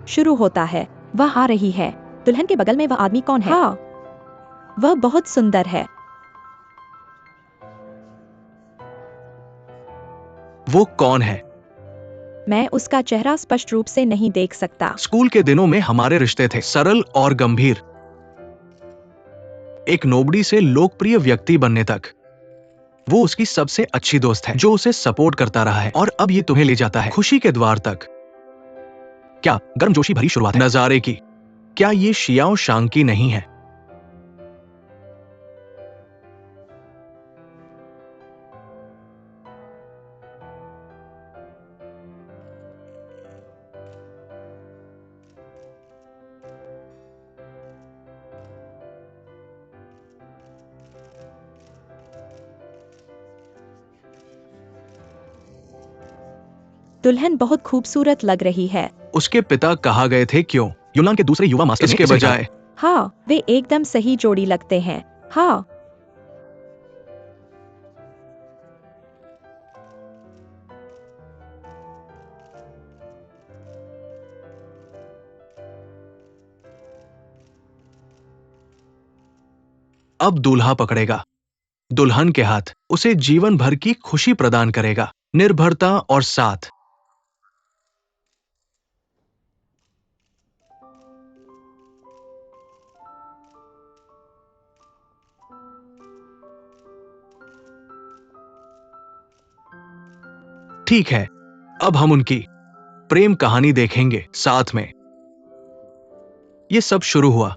शुरू होता है। वह आ रही है। दुल्हन के बगल में वह आदमी कौन है? हाँ, वह बहुत सुंदर है। वो कौन है? मैं उसका चेहरा स्पष्ट रूप से नहीं देख सकता। स्कूल के दिनों में हमारे रिश्ते थे सरल और गंभीर, एक नोबडी से लोकप्रिय व्यक्ति बनने तक। वो उसकी सबसे अच्छी दोस्त है जो उसे सपोर्ट करता रहा है, और अब ये तुम्हें ले जाता है खुशी के द्वार तक। क्या गर्मजोशी भरी शुरुआत है नजारे की? क्या ये शियाओ शांग की नहीं है? दुल्हन बहुत खूबसूरत लग रही है। उसके पिता कहा गए थे क्यों? यूनान के दूसरे युवा मास्टर इसके बजाय। हाँ, वे एकदम सही जोड़ी लगते हैं। हाँ, अब दूल्हा पकड़ेगा दुल्हन के हाथ, उसे जीवन भर की खुशी प्रदान करेगा, निर्भरता और साथ। ठीक है, अब हम उनकी प्रेम कहानी देखेंगे साथ में। ये सब शुरू हुआ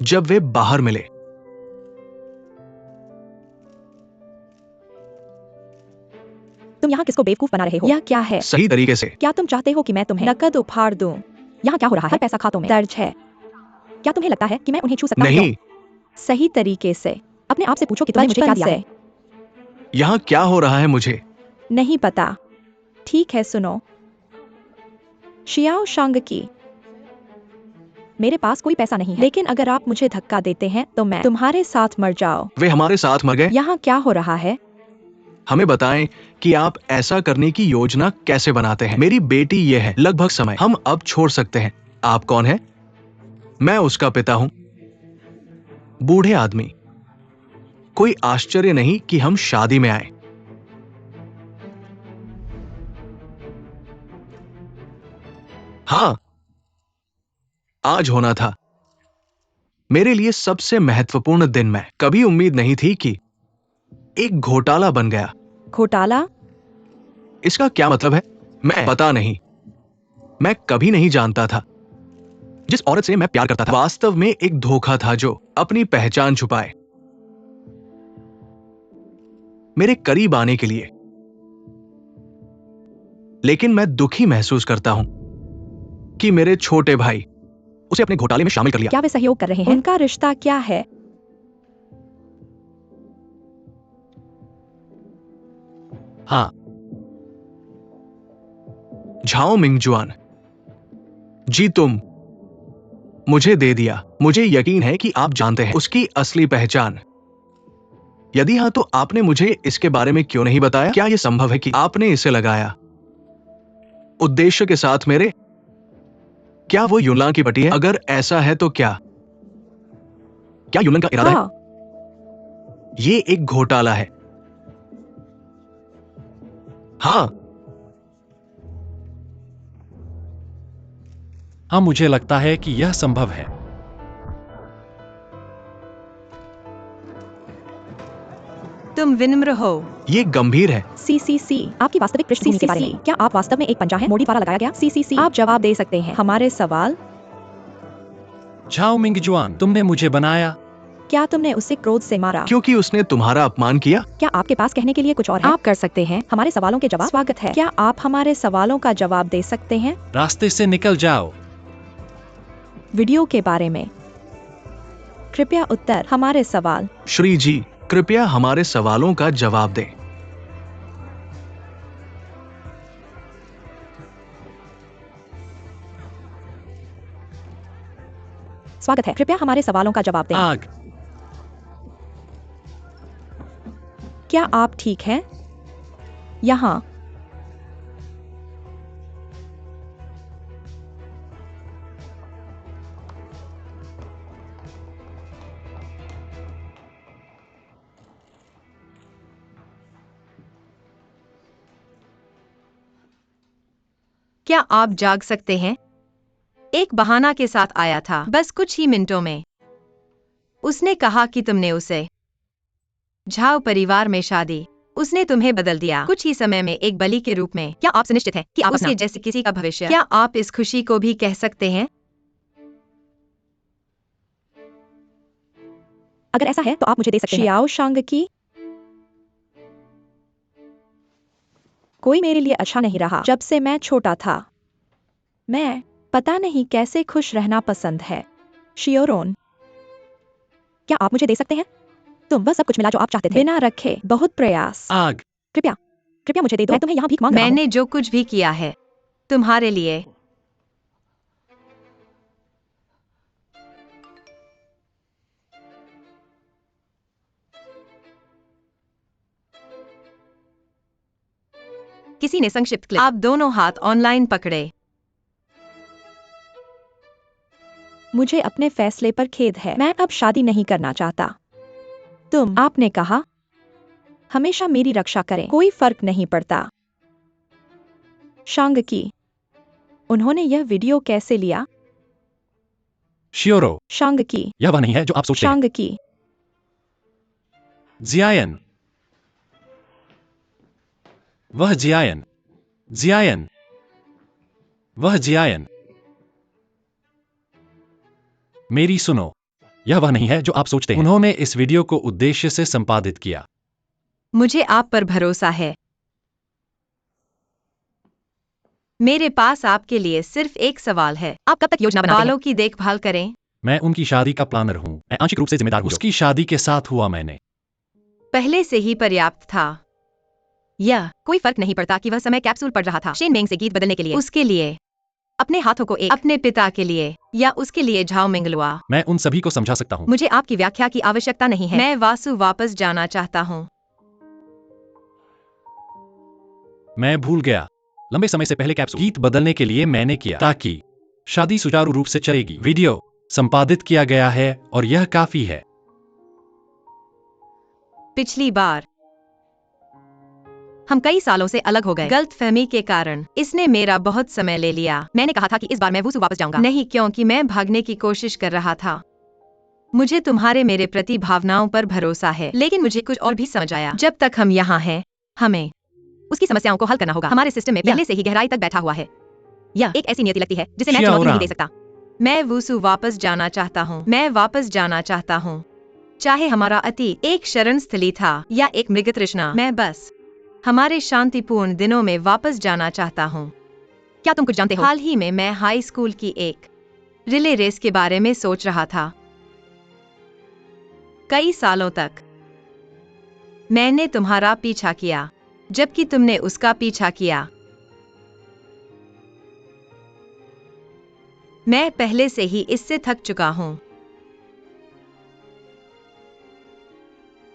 जब वे बाहर मिले। तुम यहाँ किसको बेवकूफ बना रहे हो? यह क्या है? सही तरीके से। क्या तुम चाहते हो कि मैं तुम्हें नकद उपहार दूं? यहाँ क्या हो रहा है? पैसा खातों में दर्ज है। क्या तुम्हें लगता है कि मैं उन्हें छू सकता हूँ? नहीं। सही तरीके से। अपने आप से पूछो कि तुमने मुझे क्या दिया है? यहाँ क्या हो रहा है मुझे नहीं पता। ठीक है, सुनो। शियाओ शांग की, मेरे पास कोई पैसा नहीं है, लेकिन अगर आप मुझे धक्का देते हैं तो मैं तुम्हारे साथ मर जाओ। वे हमारे साथ मर गए। यहाँ क्या हो रहा है? हमें बताएं कि आप ऐसा करने की योजना कैसे बनाते हैं। मेरी बेटी ये है। लगभग समय हम अब छोड़ सकते हैं। आप कौन है? मैं उसका पिता हूं। बूढ़े आदमी। कोई आश्चर्य नहीं कि हम शादी में आए। हाँ, आज होना था मेरे लिए सबसे महत्वपूर्ण दिन। मैं कभी उम्मीद नहीं थी कि एक घोटाला बन गया। घोटाला? इसका क्या मतलब है? मैं पता नहीं। मैं कभी नहीं जानता था जिस औरत से मैं प्यार करता था वास्तव में एक धोखा था जो अपनी पहचान छुपाए मेरे करीब आने के लिए। लेकिन मैं दुखी महसूस करता हूं कि मेरे छोटे भाई उसे अपने घोटाले में शामिल कर लिया। क्या वे सहयोग कर रहे हैं? उनका रिश्ता क्या है? हाँ, झाओ मिंगजुआन जी, तुम मुझे दे दिया। मुझे यकीन है कि आप जानते हैं उसकी असली पहचान। यदि हाँ, तो आपने मुझे इसके बारे में क्यों नहीं बताया? क्या यह संभव है कि आपने इसे लगाया उद्देश्य के साथ मेरे? क्या वो यूनान की पटी है? अगर ऐसा है तो क्या यूनान का इरादा हाँ। है? ये एक घोटाला है। हाँ, मुझे लगता है कि यह संभव है। तुम विनम्र हो। ये गंभीर है। CCC, आपकी वास्तविक पृष्ठभूमि के बारे में। क्या आप वास्तव में एक पंजा हैं? मोड़ी द्वारा लगाया गया? CCC, आप जवाब दे सकते हैं। हमारे सवाल। झाओ मिंगजुआन, तुमने मुझे बनाया। क्या तुमने उसे क्रोध से मारा? क्योंकि उसने तुम्हारा अपमान किया। क्या आपके पास कहने के लिए कुछ और है? आप कर सकते हैं हमारे सवालों के जवाब। स्वागत है। क्या आप हमारे सवालों का जवाब दे सकते हैं? रास्ते से निकल जाओ। वीडियो के बारे में कृपया उत्तर। हमारे सवाल। श्री जी, कृपया हमारे सवालों का जवाब दें। स्वागत है। कृपया हमारे सवालों का जवाब दें। आग। क्या आप ठीक हैं? यहाँ क्या आप जाग सकते हैं? एक बहाना के साथ आया था, बस कुछ ही मिनटों में। उसने कहा कि तुमने उसे झाओ परिवार में शादी, उसने तुम्हें बदल दिया कुछ ही समय में एक बलि के रूप में। क्या आप सुनिश्चित हैं कि आप उसके जैसे किसी का भविष्य? क्या आप इस खुशी को भी कह सकते हैं? अगर ऐसा है तो आप मुझे दे सकते हैं। शियाओ शांग की, कोई मेरे लिए अच्छा नहीं रहा जब से मैं छोटा था। मैं पता नहीं कैसे खुश रहना पसंद है। शियोरोन, क्या आप मुझे दे सकते हैं? तुम वह सब कुछ मिला जो आप चाहते थे, बिना रखे, बहुत प्रयास। आग। कृपया कृपया मुझे दे दो, मैं तुम्हें यहाँ भीख मांग रहा हूँ। मैंने जो कुछ भी किया है तुम्हारे लिए, किसी ने संक्षिप्त क्लिप। आप दोनों हाथ ऑनलाइन पकड़े। मुझे अपने फैसले पर खेद है, मैं अब शादी नहीं करना चाहता। आपने कहा हमेशा मेरी रक्षा करें, कोई फर्क नहीं पड़ता। शांग की, उन्होंने यह वीडियो कैसे लिया? शियोरो, शांग की, यह वह नहीं है जो आप सोचते हैं। शांग की, जियायन, वह जियायन, जियायन, वह जियायन। मेरी सुनो, यह वह नहीं है जो आप सोचते हैं। उन्होंने इस वीडियो को उद्देश्य से संपादित किया। मुझे आप पर भरोसा है। मेरे पास आपके लिए सिर्फ एक सवाल है। आप कब तक योजना बनाते हैं? बालों की देखभाल करें। मैं उनकी शादी का प्लानर हूं। मैं आंशिक रूप से जिम्मेदार हूं। उसकी शादी के साथ हुआ मैंने। पहले से ही पर्याप्त था। यह कोई फर्क नहीं पड़ता कि वह समय कैप्सूल पढ़ रहा था शेन मेंग से गीत बदलने के लिए, उसके लिए, अपने हाथों को एक, अपने पिता के लिए, या उसके लिए झाओ मिंगलुआ। मैं उन सभी को समझा सकता हूं। मुझे आपकी व्याख्या की आवश्यकता नहीं है। मैं वासु वापस जाना चाहता हूँ। मैं भूल गया। लंबे समय से पहले कैप्सूल गीत बदलने के लिए मैंने किया ताकि शादी सुचारू रूप से चलेगी। वीडियो संपादित किया गया है और यह काफी है। पिछली बार हम कई सालों से अलग हो गए, गलतफहमी के कारण। इसने मेरा बहुत समय ले लिया। मैंने कहा था कि इस बार मैं वुसु वापस जाऊंगा, नहीं क्योंकि मैं भागने की कोशिश कर रहा था। मुझे तुम्हारे मेरे प्रति भावनाओं पर भरोसा है, लेकिन मुझे कुछ और भी समझ आया। जब तक हम यहाँ हैं, हमें उसकी समस्याओं को हल करना होगा। हमारे सिस्टम में पहले से ही गहराई तक बैठा हुआ है। यह एक ऐसी नियति लगती है जिसे मैं चुनौती नहीं दे सकता। मैं वुसु वापस जाना चाहता हूँ। मैं वापस जाना चाहता हूँ, चाहे हमारा अतीत एक शरण स्थली था या एक मृग तृष्णा। मैं बस हमारे शांतिपूर्ण दिनों में वापस जाना चाहता हूँ। क्या तुम कुछ जानते हो? हाल ही में मैं हाई स्कूल की एक रिले रेस के बारे में सोच रहा था। कई सालों तक मैंने तुम्हारा पीछा किया, जबकि तुमने उसका पीछा किया। मैं पहले से ही इससे थक चुका हूं।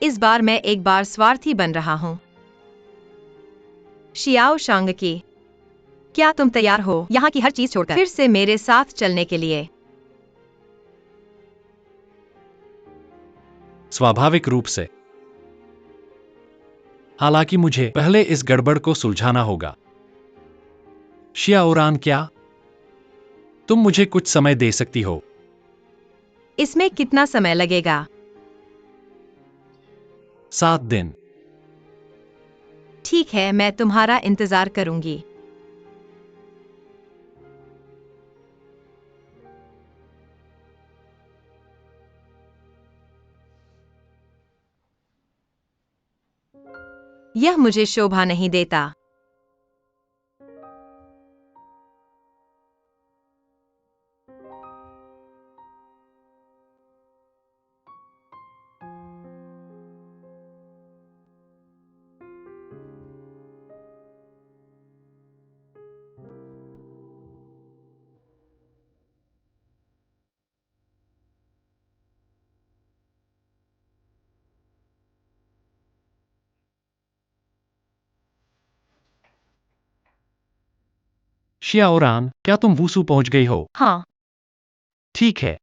इस बार मैं एक बार स्वार्थी बन रहा हूं। शियाओ शांग की, क्या तुम तैयार हो यहाँ की हर चीज छोड़कर फिर से मेरे साथ चलने के लिए? स्वाभाविक रूप से। हालांकि मुझे पहले इस गड़बड़ को सुलझाना होगा। शियाओरान, क्या तुम मुझे कुछ समय दे सकती हो? इसमें कितना समय लगेगा? 7 दिन। ठीक है, मैं तुम्हारा इंतजार करूंगी। यह मुझे शोभा नहीं देता। शियाओरान, क्या तुम वुसु पहुंच गई हो? हाँ, ठीक है।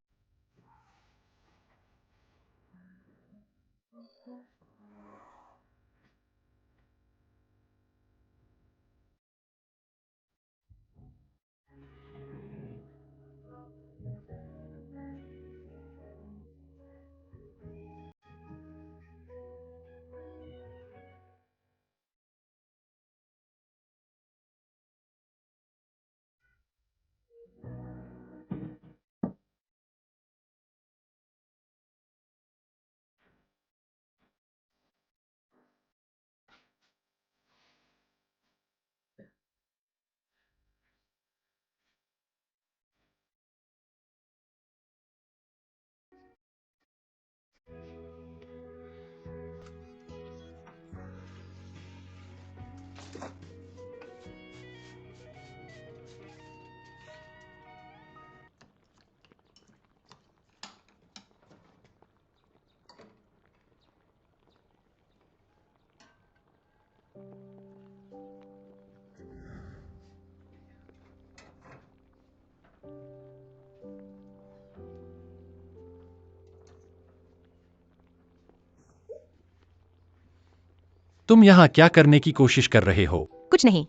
तुम यहाँ क्या करने की कोशिश कर रहे हो? कुछ नहीं।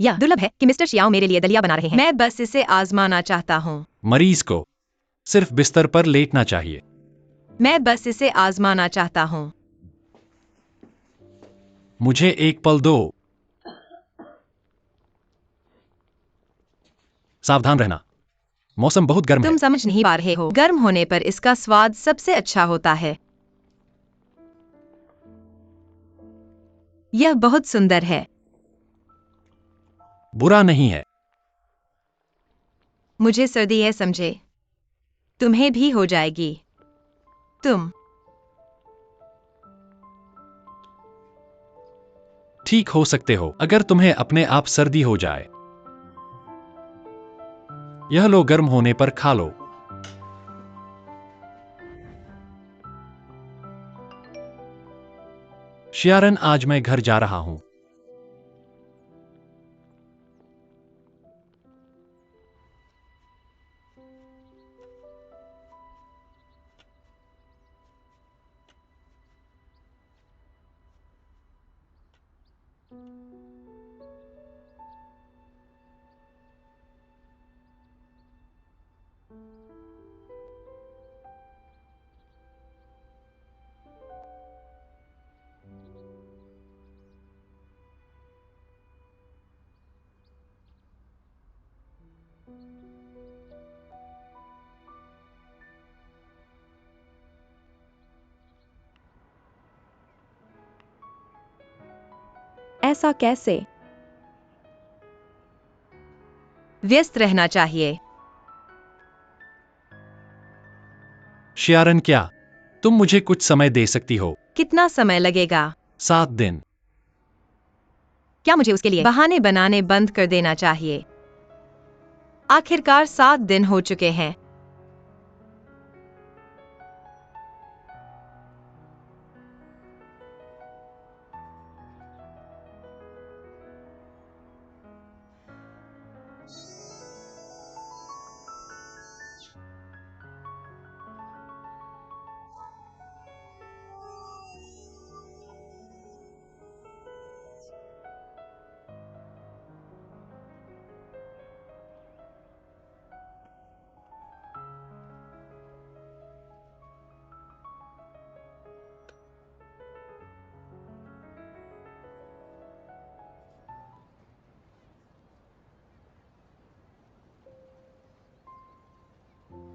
यह दुर्लभ है कि मिस्टर शियाओ मेरे लिए दलिया बना रहे हैं। मैं बस इसे आजमाना चाहता हूँ। मरीज को सिर्फ बिस्तर पर लेटना चाहिए। मैं बस इसे आजमाना चाहता हूँ। मुझे एक पल दो। सावधान रहना, मौसम बहुत गर्म है। तुम समझ नहीं पा रहे हो, गर्म होने पर इसका स्वाद सबसे अच्छा होता है। यह बहुत सुंदर है। बुरा नहीं है। मुझे सर्दी है, समझे? तुम्हें भी हो जाएगी। तुम ठीक हो सकते हो अगर तुम्हें अपने आप सर्दी हो जाए। यह लो, गर्म होने पर खा लो। शियारन, आज मैं घर जा रहा हूं। ऐसा कैसे? व्यस्त रहना चाहिए। शियारन, क्या तुम मुझे कुछ समय दे सकती हो? कितना समय लगेगा? 7 दिन। क्या मुझे उसके लिए बहाने बनाने बंद कर देना चाहिए? आखिरकार 7 दिन हो चुके हैं।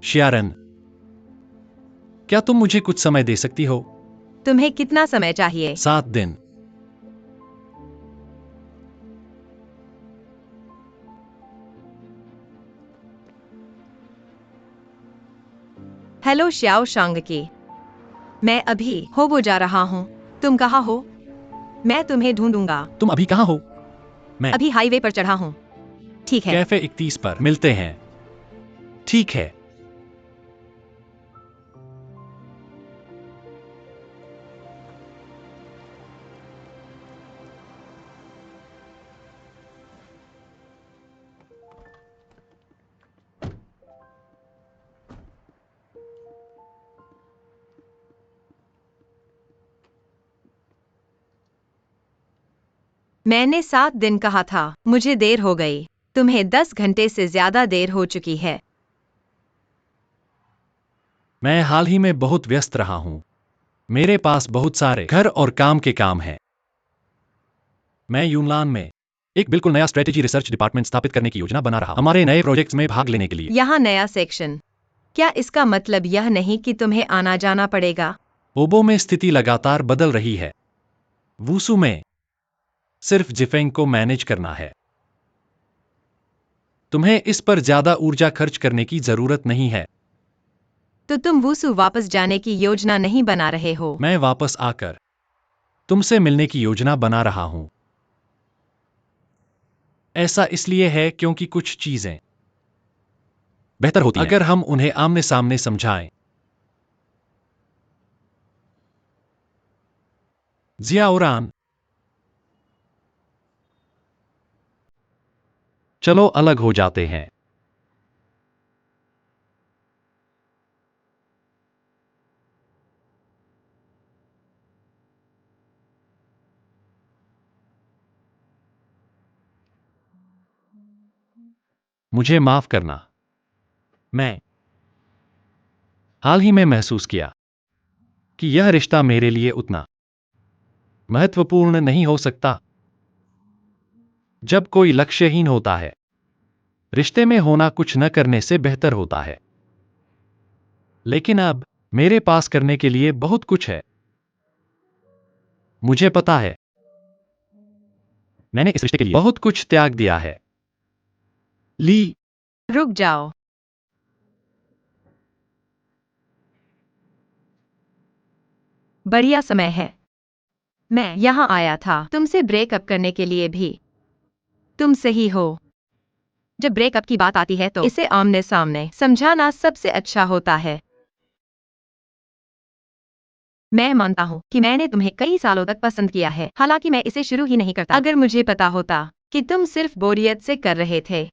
शियारन, क्या तुम मुझे कुछ समय दे सकती हो? तुम्हें कितना समय चाहिए? 7 दिन। हेलो श्याओ शांग की। मैं अभी होबो जा रहा हूँ। तुम कहाँ हो? मैं तुम्हें ढूंढूंगा। तुम अभी कहाँ हो? मैं अभी हाईवे पर चढ़ा हूँ। ठीक है। कैफे 31 पर मिलते हैं। ठीक है। मैंने 7 दिन कहा था। मुझे देर हो गई। तुम्हें 10 घंटे से ज्यादा देर हो चुकी है। मैं हाल ही में बहुत व्यस्त रहा हूं। मेरे पास बहुत सारे घर और काम के काम हैं। मैं यूनलान में एक बिल्कुल नया स्ट्रेटेजी रिसर्च डिपार्टमेंट स्थापित करने की योजना बना रहा हूं, हमारे नए प्रोजेक्ट्स में भाग लेने के लिए। यहाँ नया सेक्शन। क्या इसका मतलब यह नहीं कि तुम्हें आना जाना पड़ेगा? ओबो में स्थिति लगातार बदल रही है। वूसू में सिर्फ जिफेंग को मैनेज करना है। तुम्हें इस पर ज्यादा ऊर्जा खर्च करने की जरूरत नहीं है। तो तुम वूसू वापस जाने की योजना नहीं बना रहे हो? मैं वापस आकर तुमसे मिलने की योजना बना रहा हूं। ऐसा इसलिए है क्योंकि कुछ चीजें बेहतर होती हैं अगर हम उन्हें आमने सामने समझाएं। जियाओरान, चलो अलग हो जाते हैं। मुझे माफ करना। मैं हाल ही में महसूस किया कि यह रिश्ता मेरे लिए उतना महत्वपूर्ण नहीं हो सकता। जब कोई लक्ष्यहीन होता है, रिश्ते में होना कुछ न करने से बेहतर होता है। लेकिन अब मेरे पास करने के लिए बहुत कुछ है। मुझे पता है, मैंने इस रिश्ते के लिए बहुत कुछ त्याग दिया है। ली, रुक जाओ। बढ़िया समय है। मैं यहाँ आया था तुमसे ब्रेकअप करने के लिए भी। तुम सही हो। जब ब्रेकअप की बात आती है तो इसे आमने सामने समझाना सबसे अच्छा होता है। मैं मानता हूँ कि मैंने तुम्हें कई सालों तक पसंद किया है, हालांकि मैं इसे शुरू ही नहीं करता अगर मुझे पता होता कि तुम सिर्फ बोरियत से कर रहे थे।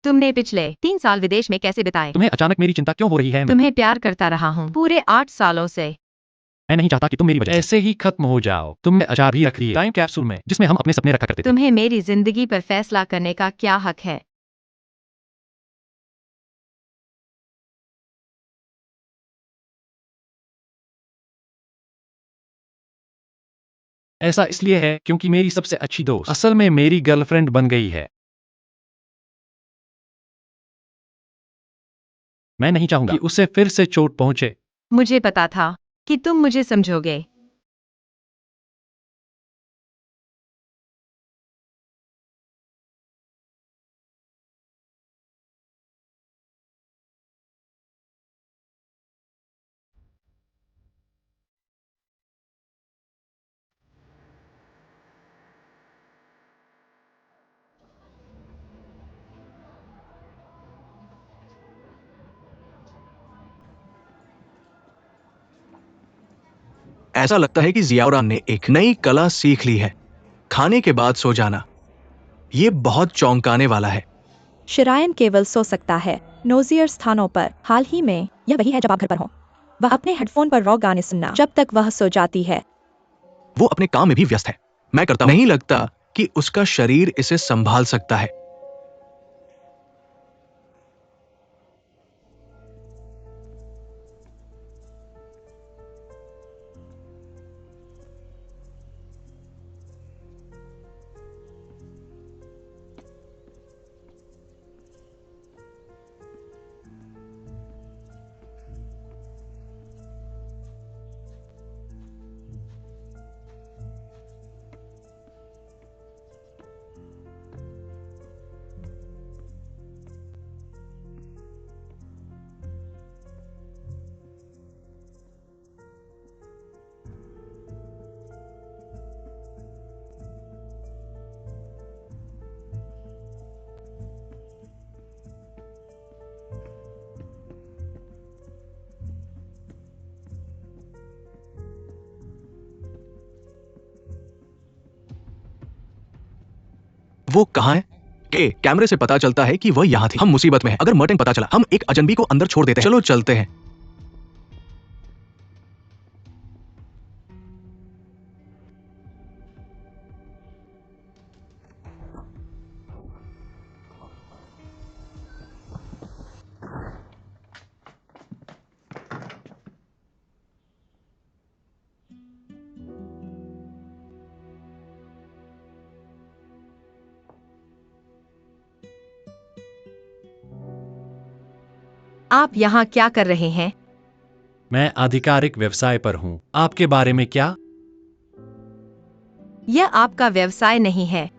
तुमने पिछले 3 साल विदेश में कैसे बिताए? तुम्हें अचानक मेरी चिंता क्यों हो रही है? तुम्हें प्यार करता रहा हूँ पूरे 8 सालों से। मैं नहीं चाहता कि तुम मेरी वजह ऐसे ही खत्म हो जाओ। तुमने अचार भी रख ली है टाइम कैप्सूल में, जिसमें हम अपने सपने रखा करते थे। तुम्हें मेरी जिंदगी पर फैसला करने का क्या हक है? ऐसा इसलिए है क्योंकि मेरी सबसे अच्छी दोस्त असल में मेरी गर्लफ्रेंड बन गई है। मैं नहीं चाहूंगा कि उसे फिर से चोट पहुंचे। मुझे पता था कि तुम मुझे समझोगे। ऐसा लगता है कि जियाउरान ने एक नई कला सीख ली है, खाने के बाद सो जाना। ये बहुत चौंकाने वाला है। शिरायन केवल सो सकता है नोजियर स्थानों पर। हाल ही में यह वही है जब आप घर पर हो। वह अपने हेडफोन पर रॉक गाने सुनना जब तक वह सो जाती है। वो अपने काम में भी व्यस्त है। मैं करता हूं। नहीं लगता कि उसका शरीर इसे संभाल सकता है। वो कहाँ है? कैमरे से पता चलता है कि वह यहाँ थी। हम मुसीबत में हैं। अगर मर्टिन पता चला, हम एक अजनबी को अंदर छोड़ देते हैं। चलो चलते हैं। आप यहाँ क्या कर रहे हैं? मैं आधिकारिक व्यवसाय पर हूँ। आपके बारे में क्या? यह आपका व्यवसाय नहीं है।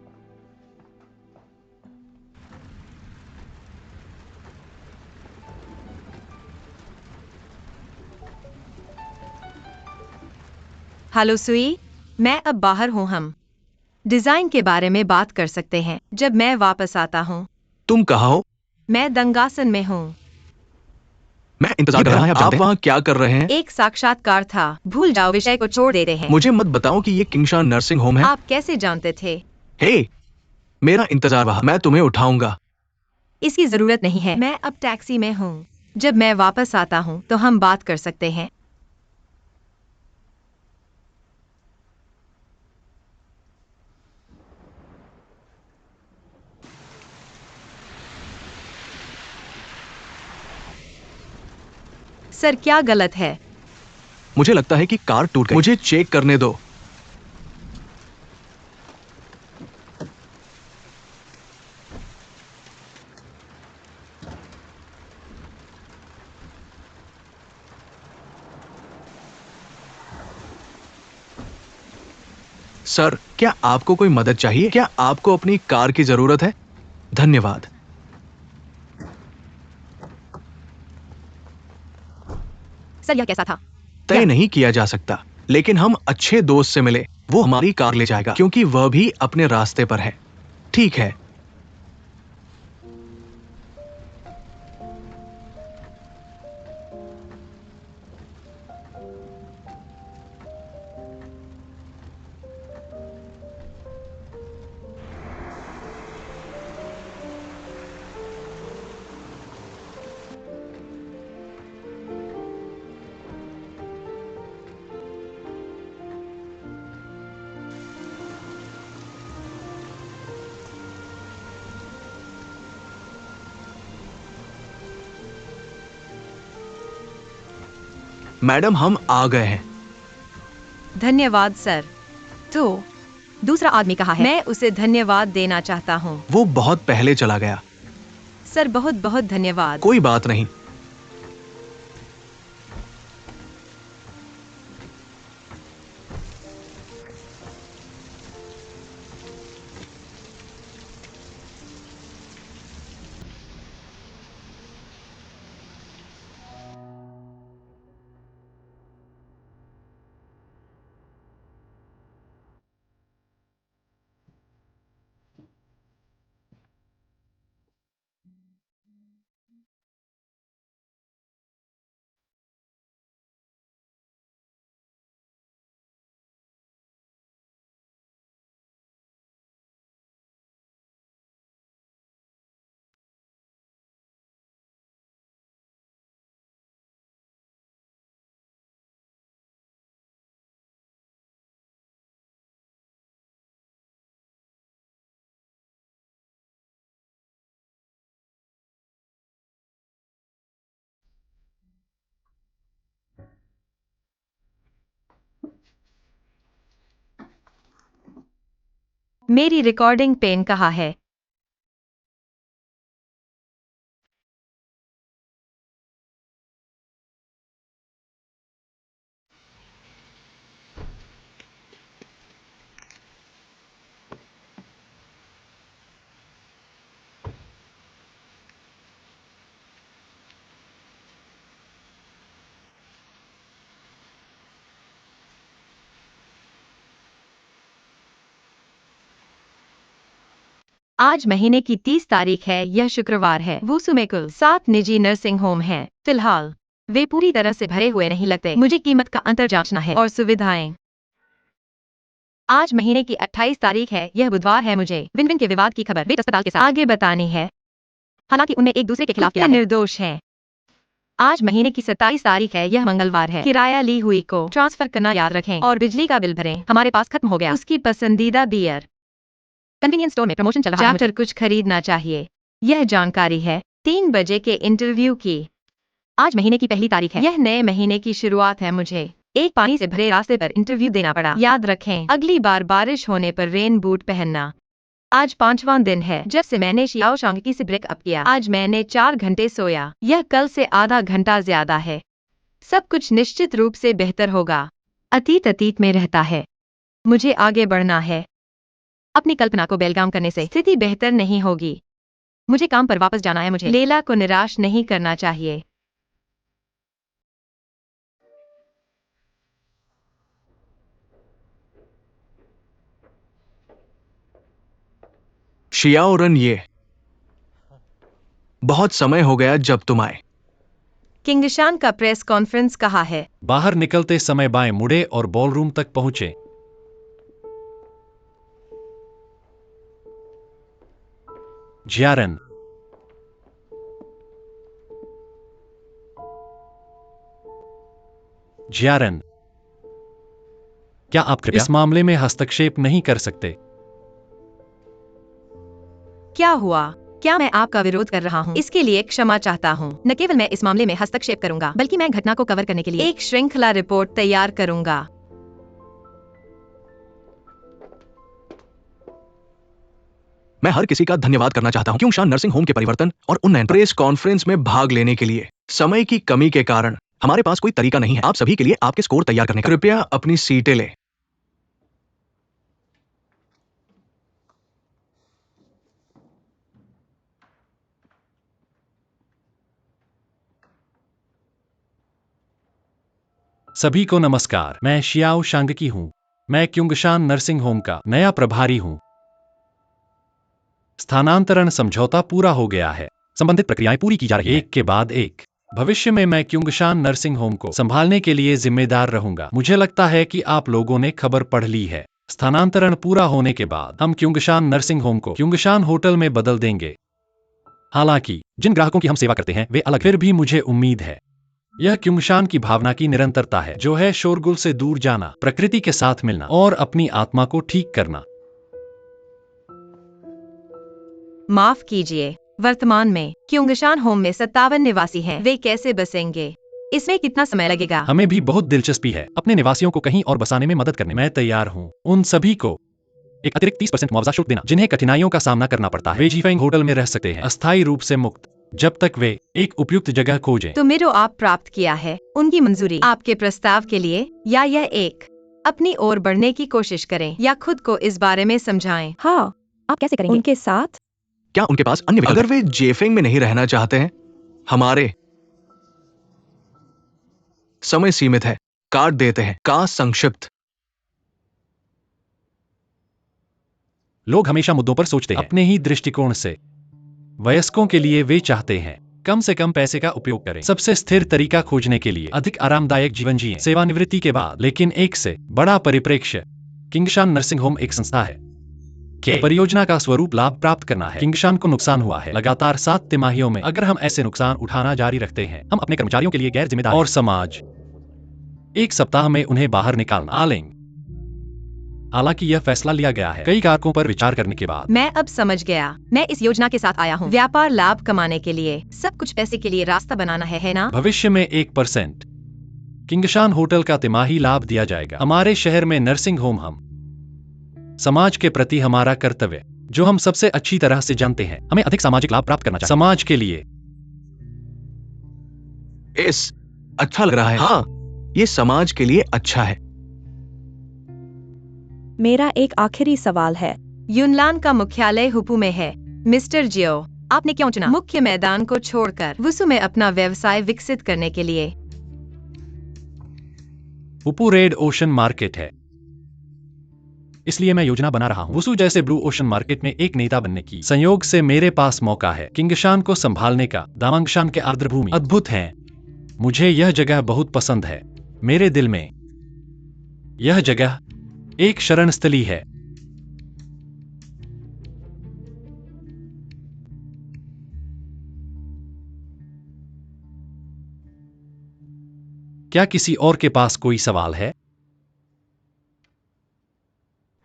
हेलो सुई, मैं अब बाहर हूँ। हम डिजाइन के बारे में बात कर सकते हैं जब मैं वापस आता हूँ। तुम कहाँ हो? मैं दंगासन में हूँ। मैं इंतजार कर रहा हूँ। आप वहाँ क्या कर रहे हैं? एक साक्षात्कार था। भूल जाओ, विषय को छोड़ देते हैं। मुझे मत बताओ कि ये किंगशान नर्सिंग होम है। आप कैसे जानते थे? हे, मेरा इंतजार रहा। मैं तुम्हें उठाऊंगा। इसकी जरूरत नहीं है। मैं अब टैक्सी में हूँ। जब मैं वापस आता हूँ तो हम बात कर सकते हैं। सर, क्या गलत है? मुझे लगता है कि कार टूट गई। मुझे चेक करने दो। सर, क्या आपको कोई मदद चाहिए? क्या आपको अपनी कार की जरूरत है? धन्यवाद। सर, यह कैसा था? तय नहीं किया जा सकता, लेकिन हम अच्छे दोस्त से मिले। वो हमारी कार ले जाएगा क्योंकि वह भी अपने रास्ते पर है। ठीक है। मैडम, हम आ गए हैं। धन्यवाद सर। तो दूसरा आदमी कहाँ है? मैं उसे धन्यवाद देना चाहता हूँ। वो बहुत पहले चला गया। सर, बहुत बहुत धन्यवाद। कोई बात नहीं। मेरी रिकॉर्डिंग पेन कहाँ है? आज महीने की 30 तारीख है। यह शुक्रवार है। वुसु में कुल 7 निजी नर्सिंग होम हैं। फिलहाल वे पूरी तरह से भरे हुए नहीं लगते। मुझे कीमत का अंतर जांचना है और सुविधाएं। आज महीने की 28 तारीख है। यह बुधवार है। मुझे विन-विन के विवाद की खबर वेट अस्पताल के साथ आगे बतानी है। हालांकि उनमें एक दूसरे के खिलाफ निर्दोष हैं। आज महीने की 27 तारीख है। यह मंगलवार है। किराया ली हुई को ट्रांसफर करना याद रखें और बिजली का बिल भरें। हमारे पास खत्म हो गया। उसकी पसंदीदा बियर। कन्वीनियंस स्टोर में प्रमोशन चल रहा है। जाकर कुछ खरीदना चाहिए। यह जानकारी है 3 बजे के इंटरव्यू की। आज महीने की पहली तारीख है। यह नए महीने की शुरुआत है। मुझे एक पानी से भरे रास्ते पर इंटरव्यू देना पड़ा। याद रखें, अगली बार बारिश होने पर रेन बूट पहनना। आज 5वां दिन है जब से मैंने शियाओ शांगकी से ब्रेकअप किया। आज मैंने 4 घंटे सोया। यह कल से आधा घंटा ज्यादा है। सब कुछ निश्चित रूप से बेहतर होगा। अतीत अतीत में रहता है। मुझे आगे बढ़ना है। अपनी कल्पना को बेलगाम करने से स्थिति बेहतर नहीं होगी। मुझे काम पर वापस जाना है। मुझे लेला को निराश नहीं करना चाहिए। शियाओरन, ये बहुत समय हो गया जब तुम आए। किंगशान का प्रेस कॉन्फ्रेंस कहाँ है? बाहर निकलते समय बाएं मुड़े और बॉलरूम तक पहुंचे। जियारन, जियारन, क्या आप कृपया इस मामले में हस्तक्षेप नहीं कर सकते? क्या हुआ? क्या मैं आपका विरोध कर रहा हूँ? इसके लिए क्षमा चाहता हूँ। न केवल मैं इस मामले में हस्तक्षेप करूंगा, बल्कि मैं घटना को कवर करने के लिए एक श्रृंखला रिपोर्ट तैयार करूंगा। मैं हर किसी का धन्यवाद करना चाहता हूं क्योंकि नर्सिंग होम के परिवर्तन और उन्नयन प्रेस कॉन्फ्रेंस में भाग लेने के लिए समय की कमी के कारण हमारे पास कोई तरीका नहीं है आप सभी के लिए आपके स्कोर तैयार करने का। कृपया अपनी सीटें लें। सभी को नमस्कार। मैं शियाओ शांगकी हूं। मैं क्युंगशान नर्सिंग होम का नया प्रभारी हूं। स्थानांतरण समझौता पूरा हो गया है। संबंधित प्रक्रियाएं पूरी की जा रही हैं, एक के बाद एक। भविष्य में मैं क्युंगशान नर्सिंग होम को संभालने के लिए जिम्मेदार रहूंगा। मुझे लगता है कि आप लोगों ने खबर पढ़ ली है। स्थानांतरण पूरा होने के बाद हम क्युंगशान नर्सिंग होम को क्युंगशान होटल में बदल देंगे। हालांकि जिन ग्राहकों की हम सेवा करते हैं वे अलग, फिर भी मुझे उम्मीद है यह क्युंगशान की भावना की निरंतरता है, जो है शोरगुल से दूर जाना, प्रकृति के साथ मिलना और अपनी आत्मा को ठीक करना। माफ कीजिए, वर्तमान में क्युंगशान होम में 57 निवासी हैं। वे कैसे बसेंगे? इसमें कितना समय लगेगा? हमें भी बहुत दिलचस्पी है अपने निवासियों को कहीं और बसाने में मदद करने। मैं तैयार हूँ उन सभी को एक अतिरिक्त 30% मुआवजा शुल्क देना जिन्हें कठिनाइयों का सामना करना पड़ता है। वे जीफेंग होटल में रह सकते हैं, अस्थायी रूप से मुक्त, जब तक वे एक उपयुक्त जगह खोजें। तो मेरो आप प्राप्त किया है उनकी मंजूरी आपके प्रस्ताव के लिए, या यह एक अपनी ओर बढ़ने की कोशिश करें या खुद को इस बारे में समझाएं? हाँ, आप कैसे करेंगे उनके साथ? क्या उनके पास अन्य विकल्प? अगर वे जेफेंग में नहीं रहना चाहते हैं, हमारे समय सीमित है। कार्ड देते हैं का संक्षिप्त। लोग हमेशा मुद्दों पर सोचते हैं अपने ही दृष्टिकोण से। वयस्कों के लिए वे चाहते हैं कम से कम पैसे का उपयोग करें, सबसे स्थिर तरीका खोजने के लिए अधिक आरामदायक जीवन जिएं सेवानिवृत्ति के बाद। लेकिन एक से बड़ा परिप्रेक्ष्य, किंगशान नर्सिंग होम एक संस्था है कि परियोजना का स्वरूप लाभ प्राप्त करना है। किंगशान को नुकसान हुआ है लगातार 7 तिमाहियों में। अगर हम ऐसे नुकसान उठाना जारी रखते हैं, हम अपने कर्मचारियों के लिए गैर जिम्मेदार और समाज एक सप्ताह में उन्हें बाहर निकालना लेंगे। हालांकि यह फैसला लिया गया है कई कारकों पर विचार करने के बाद। मैं अब समझ गया। मैं इस योजना के साथ आया हूँ व्यापार लाभ कमाने के लिए। सब कुछ पैसे के लिए रास्ता बनाना है ना? भविष्य में 1% किंगशान होटल का तिमाही लाभ दिया जाएगा। हमारे शहर में नर्सिंग होम हम समाज के प्रति हमारा कर्तव्य, जो हम सबसे अच्छी तरह से जानते हैं। हमें अधिक सामाजिक लाभ प्राप्त करना चाहिए समाज के लिए। इस अच्छा लग रहा है। हाँ, ये समाज के लिए अच्छा है। मेरा एक आखिरी सवाल है। युनलान का मुख्यालय हुपू में है। मिस्टर जियो, आपने क्यों चुना मुख्य मैदान को छोड़कर वुसु में अपना व्यवसाय विकसित करने के लिए? हुपू रेड ओशन मार्केट है, इसलिए मैं योजना बना रहा हूँ वुसु जैसे ब्लू ओशन मार्केट में एक नेता बनने की। संयोग से मेरे पास मौका है किंगशान को संभालने का। दामांगशान के आर्द्रभूमि अद्भुत हैं। मुझे यह जगह बहुत पसंद है। मेरे दिल में यह जगह एक शरण स्थली है। क्या किसी और के पास कोई सवाल है?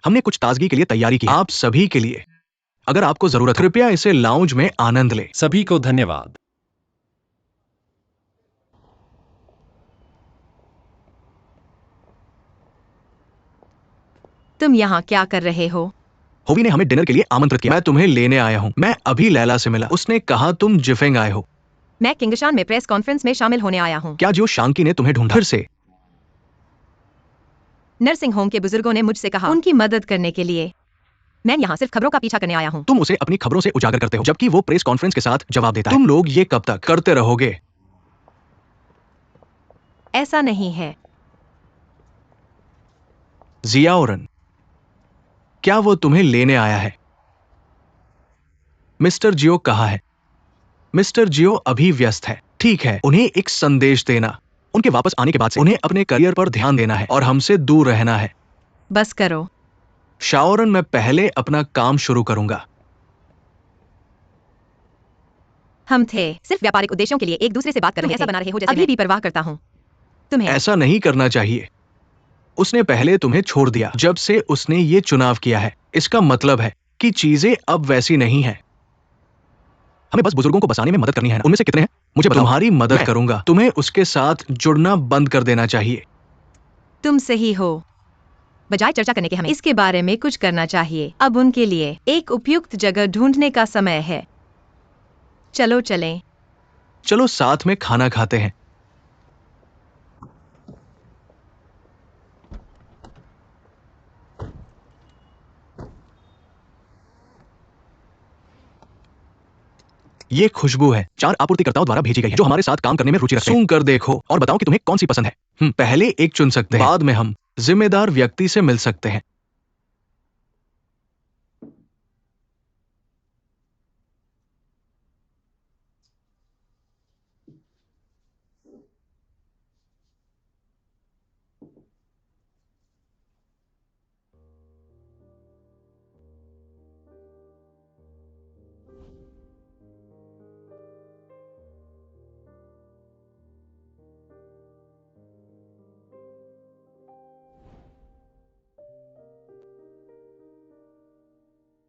हमने कुछ ताजगी के लिए तैयारी की है, आप सभी के लिए। अगर आपको जरूरत है, कृपया इसे लाउंज में आनंद लें। सभी को धन्यवाद। तुम यहाँ क्या कर रहे हो? होवी ने हमें डिनर के लिए आमंत्रित किया। मैं तुम्हें लेने आया हूँ। मैं अभी लैला से मिला। उसने कहा तुम जिफेंग आए हो। मैं किंगशान में प्रेस कॉन्फ्रेंस में शामिल होने आया हूँ। क्या जियो शांकी ने तुम्हें ढूंढा? फिर से नर्सिंग होम के बुजुर्गों ने मुझसे कहा उनकी मदद करने के लिए। मैं यहाँ सिर्फ खबरों का पीछा करने आया हूँ। तुम उसे अपनी खबरों से उजागर करते हो, जबकि वो प्रेस कॉन्फ्रेंस के साथ जवाब देता है। तुम लोग ये कब तक करते रहोगे? ऐसा नहीं है। जियाओरन, क्या वो तुम्हें लेने आया है? मिस्टर जियो कहा है। मिस्टर जियो अभी व्यस्त है। ठीक है, उन्हें एक संदेश देना। उनके वापस आने के बाद से उन्हें अपने करियर पर ध्यान देना है और हमसे दूर रहना है। बस करो। शाओरन, मैं पहले अपना काम शुरू करूंगा। हम थे सिर्फ व्यापारिक उद्देश्यों के लिए एक दूसरे से बात कर रहे थे। ऐसा बना रहे हो जैसे अभी भी परवाह करता हूँ तुम्हें। ऐसा नहीं करना चाहिए। उसने पहले तुम्हें छोड़ दिया जब से उसने ये चुनाव किया है। इसका मतलब है कि चीजें अब वैसी नहीं हैं। हमें बस बुजुर्गों को बसाने में मदद करनी है। उनमें से कितने हैं मुझे बताओ। तुम्हारी मदद करूंगा। तुम्हें उसके साथ जुड़ना बंद कर देना चाहिए। तुम सही हो। बजाय चर्चा करने के हमें इसके बारे में कुछ करना चाहिए। अब उनके लिए एक उपयुक्त जगह ढूंढने का समय है। चलो चलें। चलो साथ में खाना खाते हैं। ये खुशबू है 4 आपूर्तिकर्ताओं द्वारा भेजी गई है जो हमारे साथ काम करने में रुचि रखते हैं। सूंघ कर देखो और बताओ कि तुम्हें कौन सी पसंद है। पहले एक चुन सकते हैं, बाद में हम जिम्मेदार व्यक्ति से मिल सकते हैं।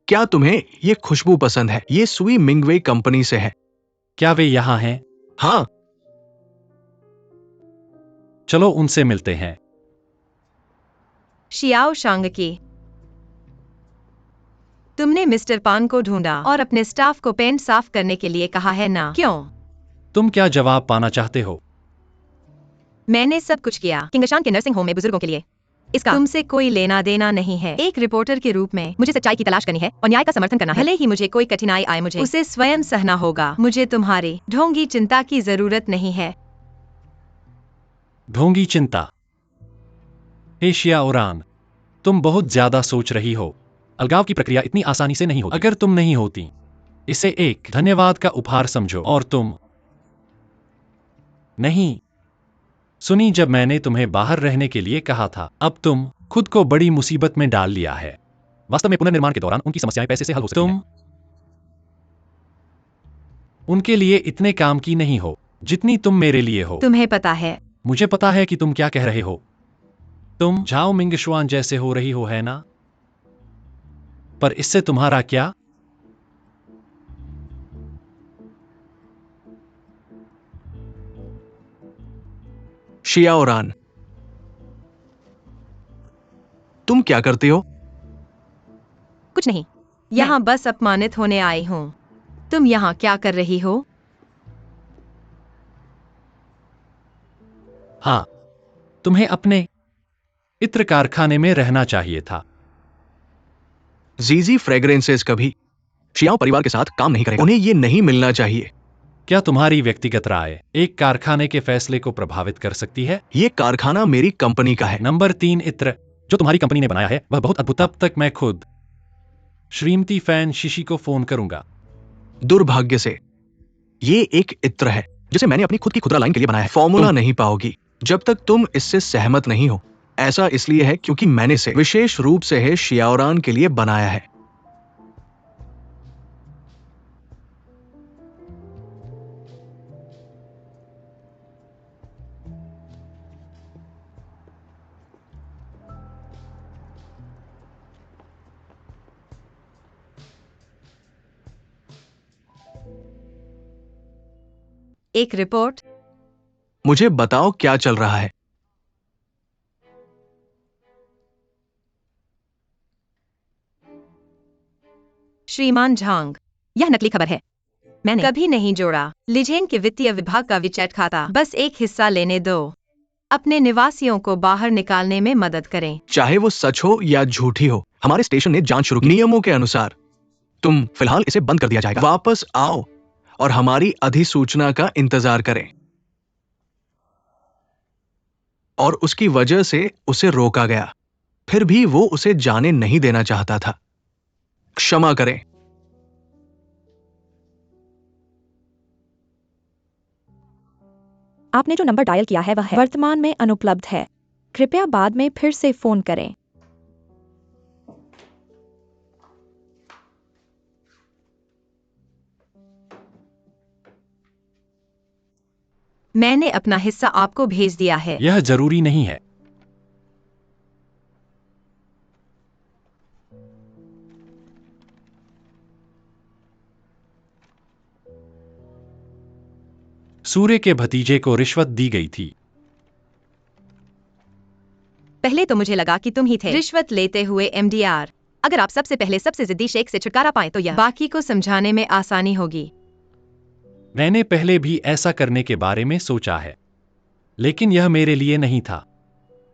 क्या तुम्हें ये खुशबू पसंद है? ये सुई मिंगवे कंपनी से है। क्या वे यहाँ हैं? हाँ, चलो उनसे मिलते हैं। शियाओ शांगकी, तुमने मिस्टर पान को ढूंढा और अपने स्टाफ को पेंट साफ करने के लिए कहा है ना? क्यों? तुम क्या जवाब पाना चाहते हो? मैंने सब कुछ किया किंगशान के नर्सिंग होम में बुजुर्गों के लिए। इसका तुमसे कोई लेना देना नहीं है। एक रिपोर्टर के रूप में मुझे सच्चाई की तलाश करनी है और न्याय का समर्थन करना है। भले ही मुझे कोई कठिनाई आए, मुझे उसे स्वयं सहना होगा। मुझे तुम्हारी ढोंगी चिंता की जरूरत नहीं है। ढोंगी चिंता? हे शियाओरान, तुम बहुत ज्यादा सोच रही हो। अलगाव की प्रक्रिया इतनी आसानी से नहीं होती। अगर तुम नहीं होती, इसे एक धन्यवाद का उपहार समझो। और तुम नहीं सुनी जब मैंने तुम्हें बाहर रहने के लिए कहा था। अब तुम खुद को बड़ी मुसीबत में डाल लिया है। वास्तव में पुनर्निर्माण के दौरान उनकी समस्याएं पैसे से हल हो सकती हैं। उनके लिए इतने काम की नहीं हो जितनी तुम मेरे लिए हो। तुम्हें पता है। मुझे पता है कि तुम क्या कह रहे हो। तुम झाओ मिंगशुआन जैसे हो रही हो, है ना? पर इससे तुम्हारा क्या? शियाओरान, तुम क्या करते हो? कुछ नहीं, यहाँ बस अपमानित होने आई हूँ। तुम यहाँ क्या कर रही हो? हाँ, तुम्हें अपने इत्र कारखाने में रहना चाहिए था। जीजी फ्रेग्रेंसेस कभी शियाओ परिवार के साथ काम नहीं करेगा। उन्हें ये नहीं मिलना चाहिए। क्या तुम्हारी व्यक्तिगत राय एक कारखाने के फैसले को प्रभावित कर सकती है? ये कारखाना मेरी कंपनी का है। नंबर 3 इत्र जो तुम्हारी कंपनी ने बनाया है वह बहुत अद्भुत। तब तक मैं खुद श्रीमती फैन शिशी को फोन करूंगा। दुर्भाग्य से ये एक इत्र है जिसे मैंने अपनी खुद की खुदरा लाइन के लिए बनाया है। फॉर्मूला नहीं पाओगी जब तक तुम इससे सहमत नहीं हो। ऐसा इसलिए है क्योंकि मैंने इसे विशेष रूप से है शियाओरान के लिए बनाया है। एक रिपोर्ट। मुझे बताओ क्या चल रहा है। श्रीमान झांग, यह नकली खबर है। मैंने कभी नहीं जोड़ा। लिजेन के वित्तीय विभाग का विचैट खाता, बस एक हिस्सा लेने दो। अपने निवासियों को बाहर निकालने में मदद करें। चाहे वो सच हो या झूठी हो, हमारे स्टेशन ने जांच शुरू की। नियमों के अनुसार तुम फिलहाल इसे बंद कर दिया जाएगा। वापस आओ और हमारी अधिसूचना का इंतजार करें। और उसकी वजह से उसे रोका गया, फिर भी वो उसे जाने नहीं देना चाहता था। क्षमा करें। आपने जो नंबर डायल किया है वह वर्तमान में अनुपलब्ध है। कृपया बाद में फिर से फोन करें। मैंने अपना हिस्सा आपको भेज दिया है। यह जरूरी नहीं है। सूर्य के भतीजे को रिश्वत दी गई थी। पहले तो मुझे लगा कि तुम ही थे। रिश्वत लेते हुए एमडीआर। अगर आप सबसे पहले सबसे जिद्दी शेख से छुटकारा पाए तो यह बाकी को समझाने में आसानी होगी। मैंने पहले भी ऐसा करने के बारे में सोचा है, लेकिन यह मेरे लिए नहीं था।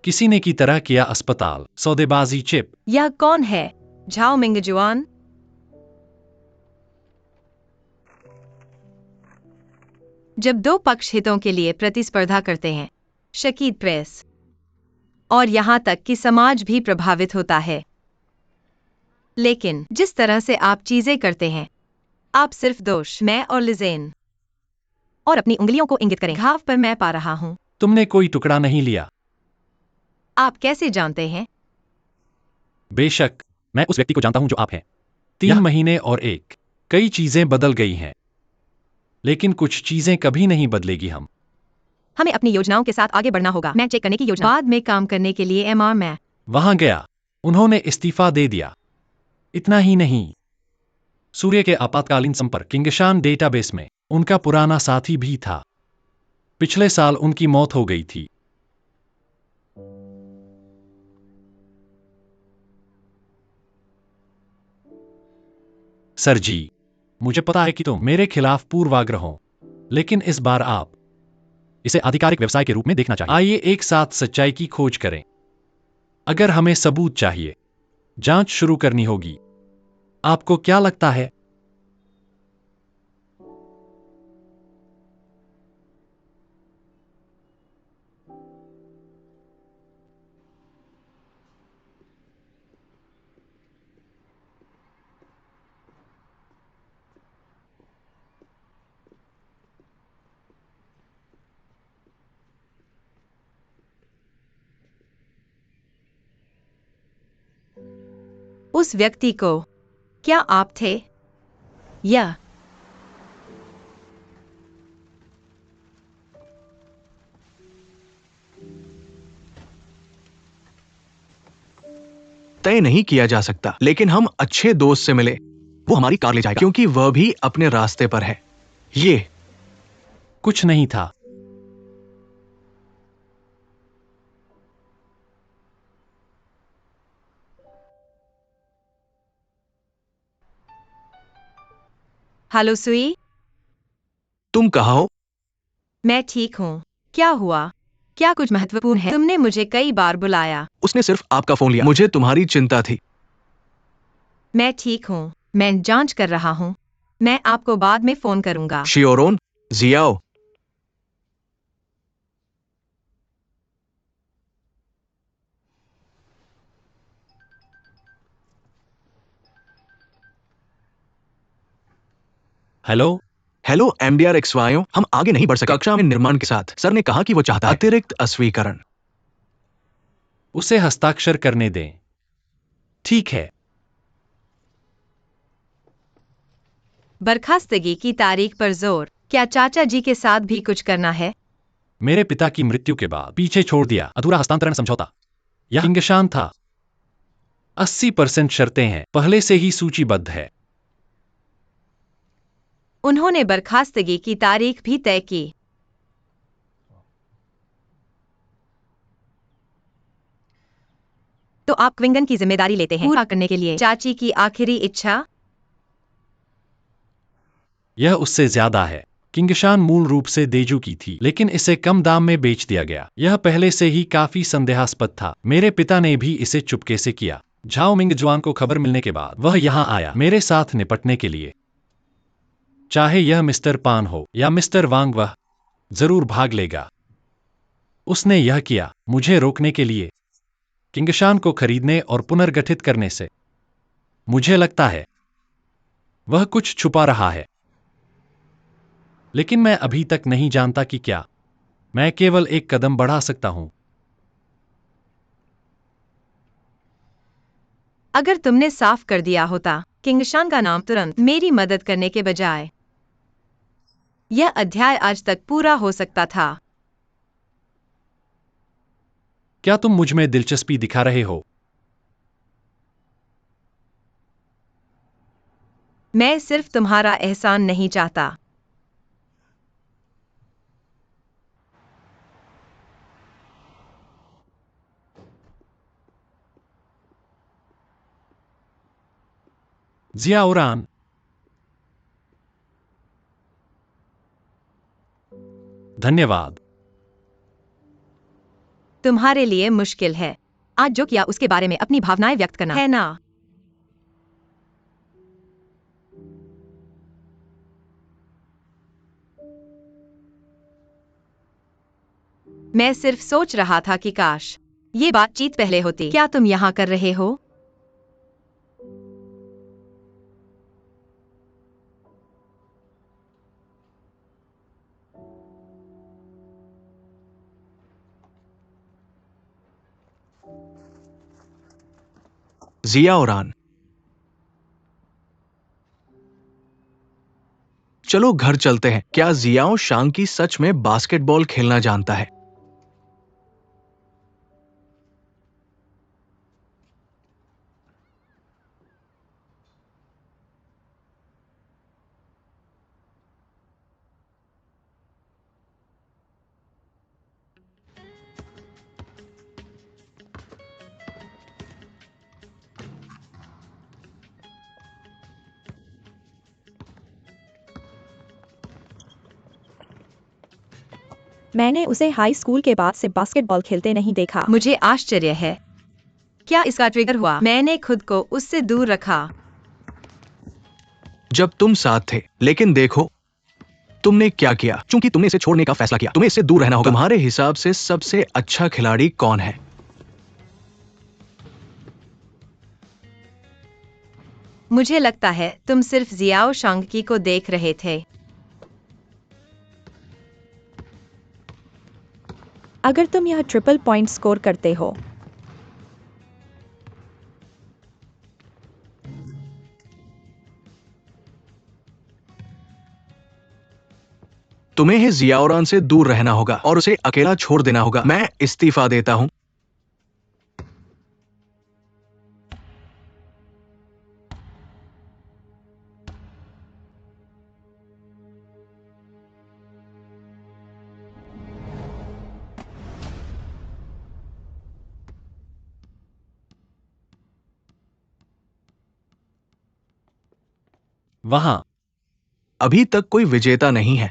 किसी ने की तरह किया। अस्पताल, सौदेबाजी, चिप। यह कौन है? झाओ मिंग जुआन? जब दो पक्ष हितों के लिए प्रतिस्पर्धा करते हैं, शकीद प्रेस और यहां तक कि समाज भी प्रभावित होता है। लेकिन जिस तरह से आप चीजें करते हैं, आप सिर्फ दोष, मैं और लिजेन, और अपनी उंगलियों को इंगित करें। घाव पर मैं पा रहा हूं। तुमने कोई टुकड़ा नहीं लिया। आप कैसे जानते हैं? बेशक, मैं उस व्यक्ति को जानता हूं जो आप हैं। 3 महीने और कई चीजें बदल गई हैं, लेकिन कुछ चीजें कभी नहीं बदलेगी। हमें अपनी योजनाओं के साथ आगे बढ़ना होगा। मैं चेक करने की योजना। बाद में काम करने के लिए एमआर मैं वहां गया, उन्होंने इस्तीफा दे दिया। इतना ही नहीं, सूर्य के आपातकालीन संपर्क किंगशान डेटाबेस में उनका पुराना साथी भी था। पिछले साल उनकी मौत हो गई थी। सर जी, मुझे पता है कि तुम मेरे खिलाफ पूर्वाग्रह हो, लेकिन इस बार आप इसे आधिकारिक व्यवसाय के रूप में देखना चाहिए। आइए एक साथ सच्चाई की खोज करें। अगर हमें सबूत चाहिए, जांच शुरू करनी होगी। आपको क्या लगता है? उस व्यक्ति को, क्या आप थे? या तय नहीं किया जा सकता, लेकिन हम अच्छे दोस्त से मिले। वो हमारी कार ले जाएगा, क्योंकि वह भी अपने रास्ते पर है। ये कुछ नहीं था। हेलो सुई, तुम कहाँ हो? मैं ठीक हूँ। क्या हुआ? क्या कुछ महत्वपूर्ण है? तुमने मुझे कई बार बुलाया। उसने सिर्फ आपका फोन लिया। मुझे तुम्हारी चिंता थी। मैं ठीक हूँ। मैं जांच कर रहा हूँ। मैं आपको बाद में फोन करूंगा। शियोरोन, जियाओ। हेलो। हेलो एमडीआर एक्सवायो, हम आगे नहीं बढ़ सके कक्षा में निर्माण के साथ। सर ने कहा कि वो चाहता है अतिरिक्त अस्वीकरण। उसे हस्ताक्षर करने दें। ठीक है। बर्खास्तगी की तारीख पर जोर। क्या चाचा जी के साथ भी कुछ करना है? मेरे पिता की मृत्यु के बाद पीछे छोड़ दिया अधूरा हस्तांतरण समझौता। यह किंगशान था। 80% शर्तें हैं, पहले से ही सूचीबद्ध है। उन्होंने बर्खास्तगी की तारीख भी तय की। तो आप क्विंगन की जिम्मेदारी लेते हैं पूरा करने के लिए चाची की आखिरी इच्छा? यह उससे ज्यादा है। किंगशान मूल रूप से देजू की थी, लेकिन इसे कम दाम में बेच दिया गया। यह पहले से ही काफी संदेहास्पद था। मेरे पिता ने भी इसे चुपके से किया। झाओ मिंगजुआन को खबर मिलने के बाद वह यहाँ आया मेरे साथ निपटने के लिए। चाहे यह मिस्टर पान हो या मिस्टर वांग, वह जरूर भाग लेगा। उसने यह किया मुझे रोकने के लिए, किंगशान को खरीदने और पुनर्गठित करने से। मुझे लगता है वह कुछ छुपा रहा है, लेकिन मैं अभी तक नहीं जानता कि क्या। मैं केवल एक कदम बढ़ा सकता हूं। अगर तुमने साफ कर दिया होता किंगशान का नाम तुरंत मेरी मदद करने के बजाय, यह अध्याय आज तक पूरा हो सकता था। क्या तुम मुझ में दिलचस्पी दिखा रहे हो? मैं सिर्फ तुम्हारा एहसान नहीं चाहता। जियाउरान, धन्यवाद। तुम्हारे लिए मुश्किल है आज जो किया उसके बारे में अपनी भावनाएं व्यक्त करना, है ना? मैं सिर्फ सोच रहा था कि काश ये बातचीत पहले होती। क्या तुम यहाँ कर रहे हो? जियाउरान, चलो घर चलते हैं। क्या जियाओ शांकी सच में बास्केटबॉल खेलना जानता है? मैंने उसे हाई स्कूल के बाद से बास्केटबॉल खेलते नहीं देखा। मुझे आश्चर्य है। क्या इसका ट्रिगर हुआ? मैंने खुद को उससे दूर रखा। जब तुम साथ थे, लेकिन देखो तुमने क्या किया। चूंकि तुमने इसे छोड़ने का फैसला किया, तुम्हें इससे दूर रहना होगा। तुम्हारे हिसाब से सबसे अच्छा खिलाड़ी कौन है? मुझे लगता है तुम सिर्फ जियाओ शांकी को देख रहे थे। अगर तुम यह ट्रिपल पॉइंट स्कोर करते हो, तुम्हें जियाउरान से दूर रहना होगा और उसे अकेला छोड़ देना होगा। मैं इस्तीफा देता हूं। वहां अभी तक कोई विजेता नहीं है।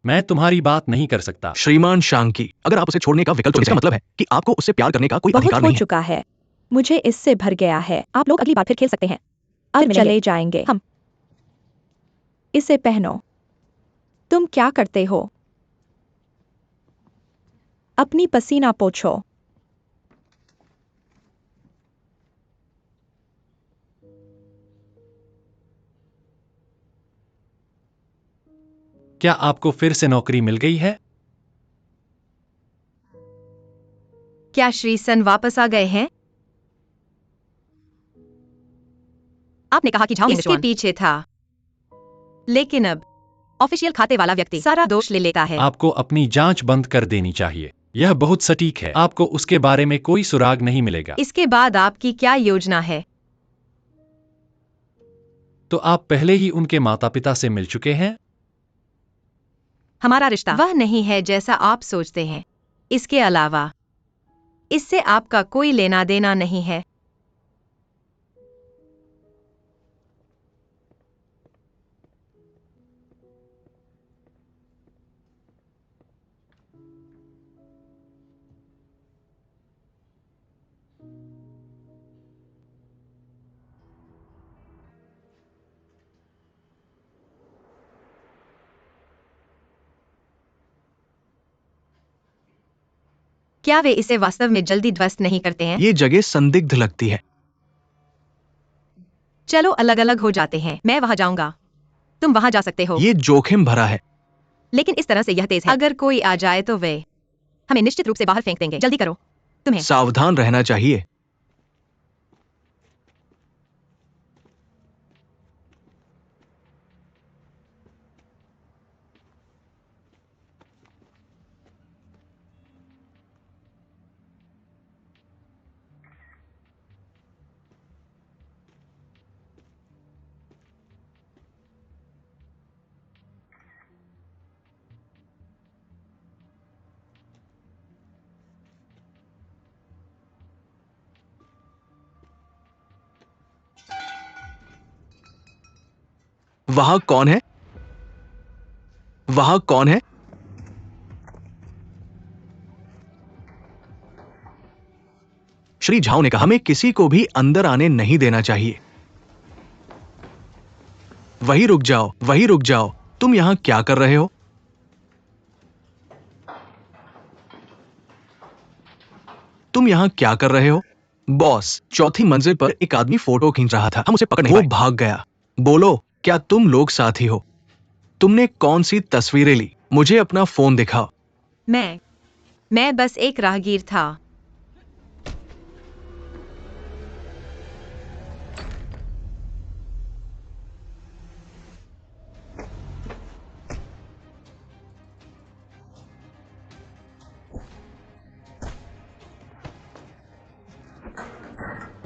मैं तुम्हारी बात नहीं कर सकता। श्रीमान शांकी, अगर आप उसे छोड़ने का विकल्प, तो इसका मतलब है कि आपको उससे प्यार करने का कोई बहुत अधिकार हो नहीं है। चुका है। मुझे इससे भर गया है। आप लोग अगली बार फिर खेल सकते हैं। अब चले जाएंगे हम। इसे पहनो। तुम क्या करते हो? अपनी पसीना पोंछो। क्या आपको फिर से नौकरी मिल गई है? क्या श्री सन वापस आ गए हैं? आपने कहा कि झाओ इसके पीछे था, लेकिन अब ऑफिशियल खाते वाला व्यक्ति सारा दोष ले लेता है। आपको अपनी जांच बंद कर देनी चाहिए। यह बहुत सटीक है। आपको उसके बारे में कोई सुराग नहीं मिलेगा। इसके बाद आपकी क्या योजना है? तो आप पहले ही उनके माता पिता से मिल चुके हैं? हमारा रिश्ता वह नहीं है जैसा आप सोचते हैं। इसके अलावा इससे आपका कोई लेना देना नहीं है। क्या वे इसे वास्तव में जल्दी ध्वस्त नहीं करते हैं? ये जगह संदिग्ध लगती है। चलो अलग अलग हो जाते हैं। मैं वहां जाऊंगा, तुम वहां जा सकते हो। ये जोखिम भरा है। लेकिन इस तरह से यह तेज है। अगर कोई आ जाए तो वे हमें निश्चित रूप से बाहर फेंक देंगे। जल्दी करो। तुम्हें सावधान रहना चाहिए। वहां कौन है? वहां कौन है? श्री झाओ ने कहा, हमें किसी को भी अंदर आने नहीं देना चाहिए। वहीं रुक जाओ, वहीं रुक जाओ। तुम यहां क्या कर रहे हो? तुम यहां क्या कर रहे हो? बॉस, चौथी मंजिल पर एक आदमी फोटो खींच रहा था। हम उसे पकड़ नहीं पाए। वो भाग गया। बोलो, क्या तुम लोग साथी हो? तुमने कौन सी तस्वीरें ली? मुझे अपना फोन दिखाओ। मैं बस एक राहगीर था।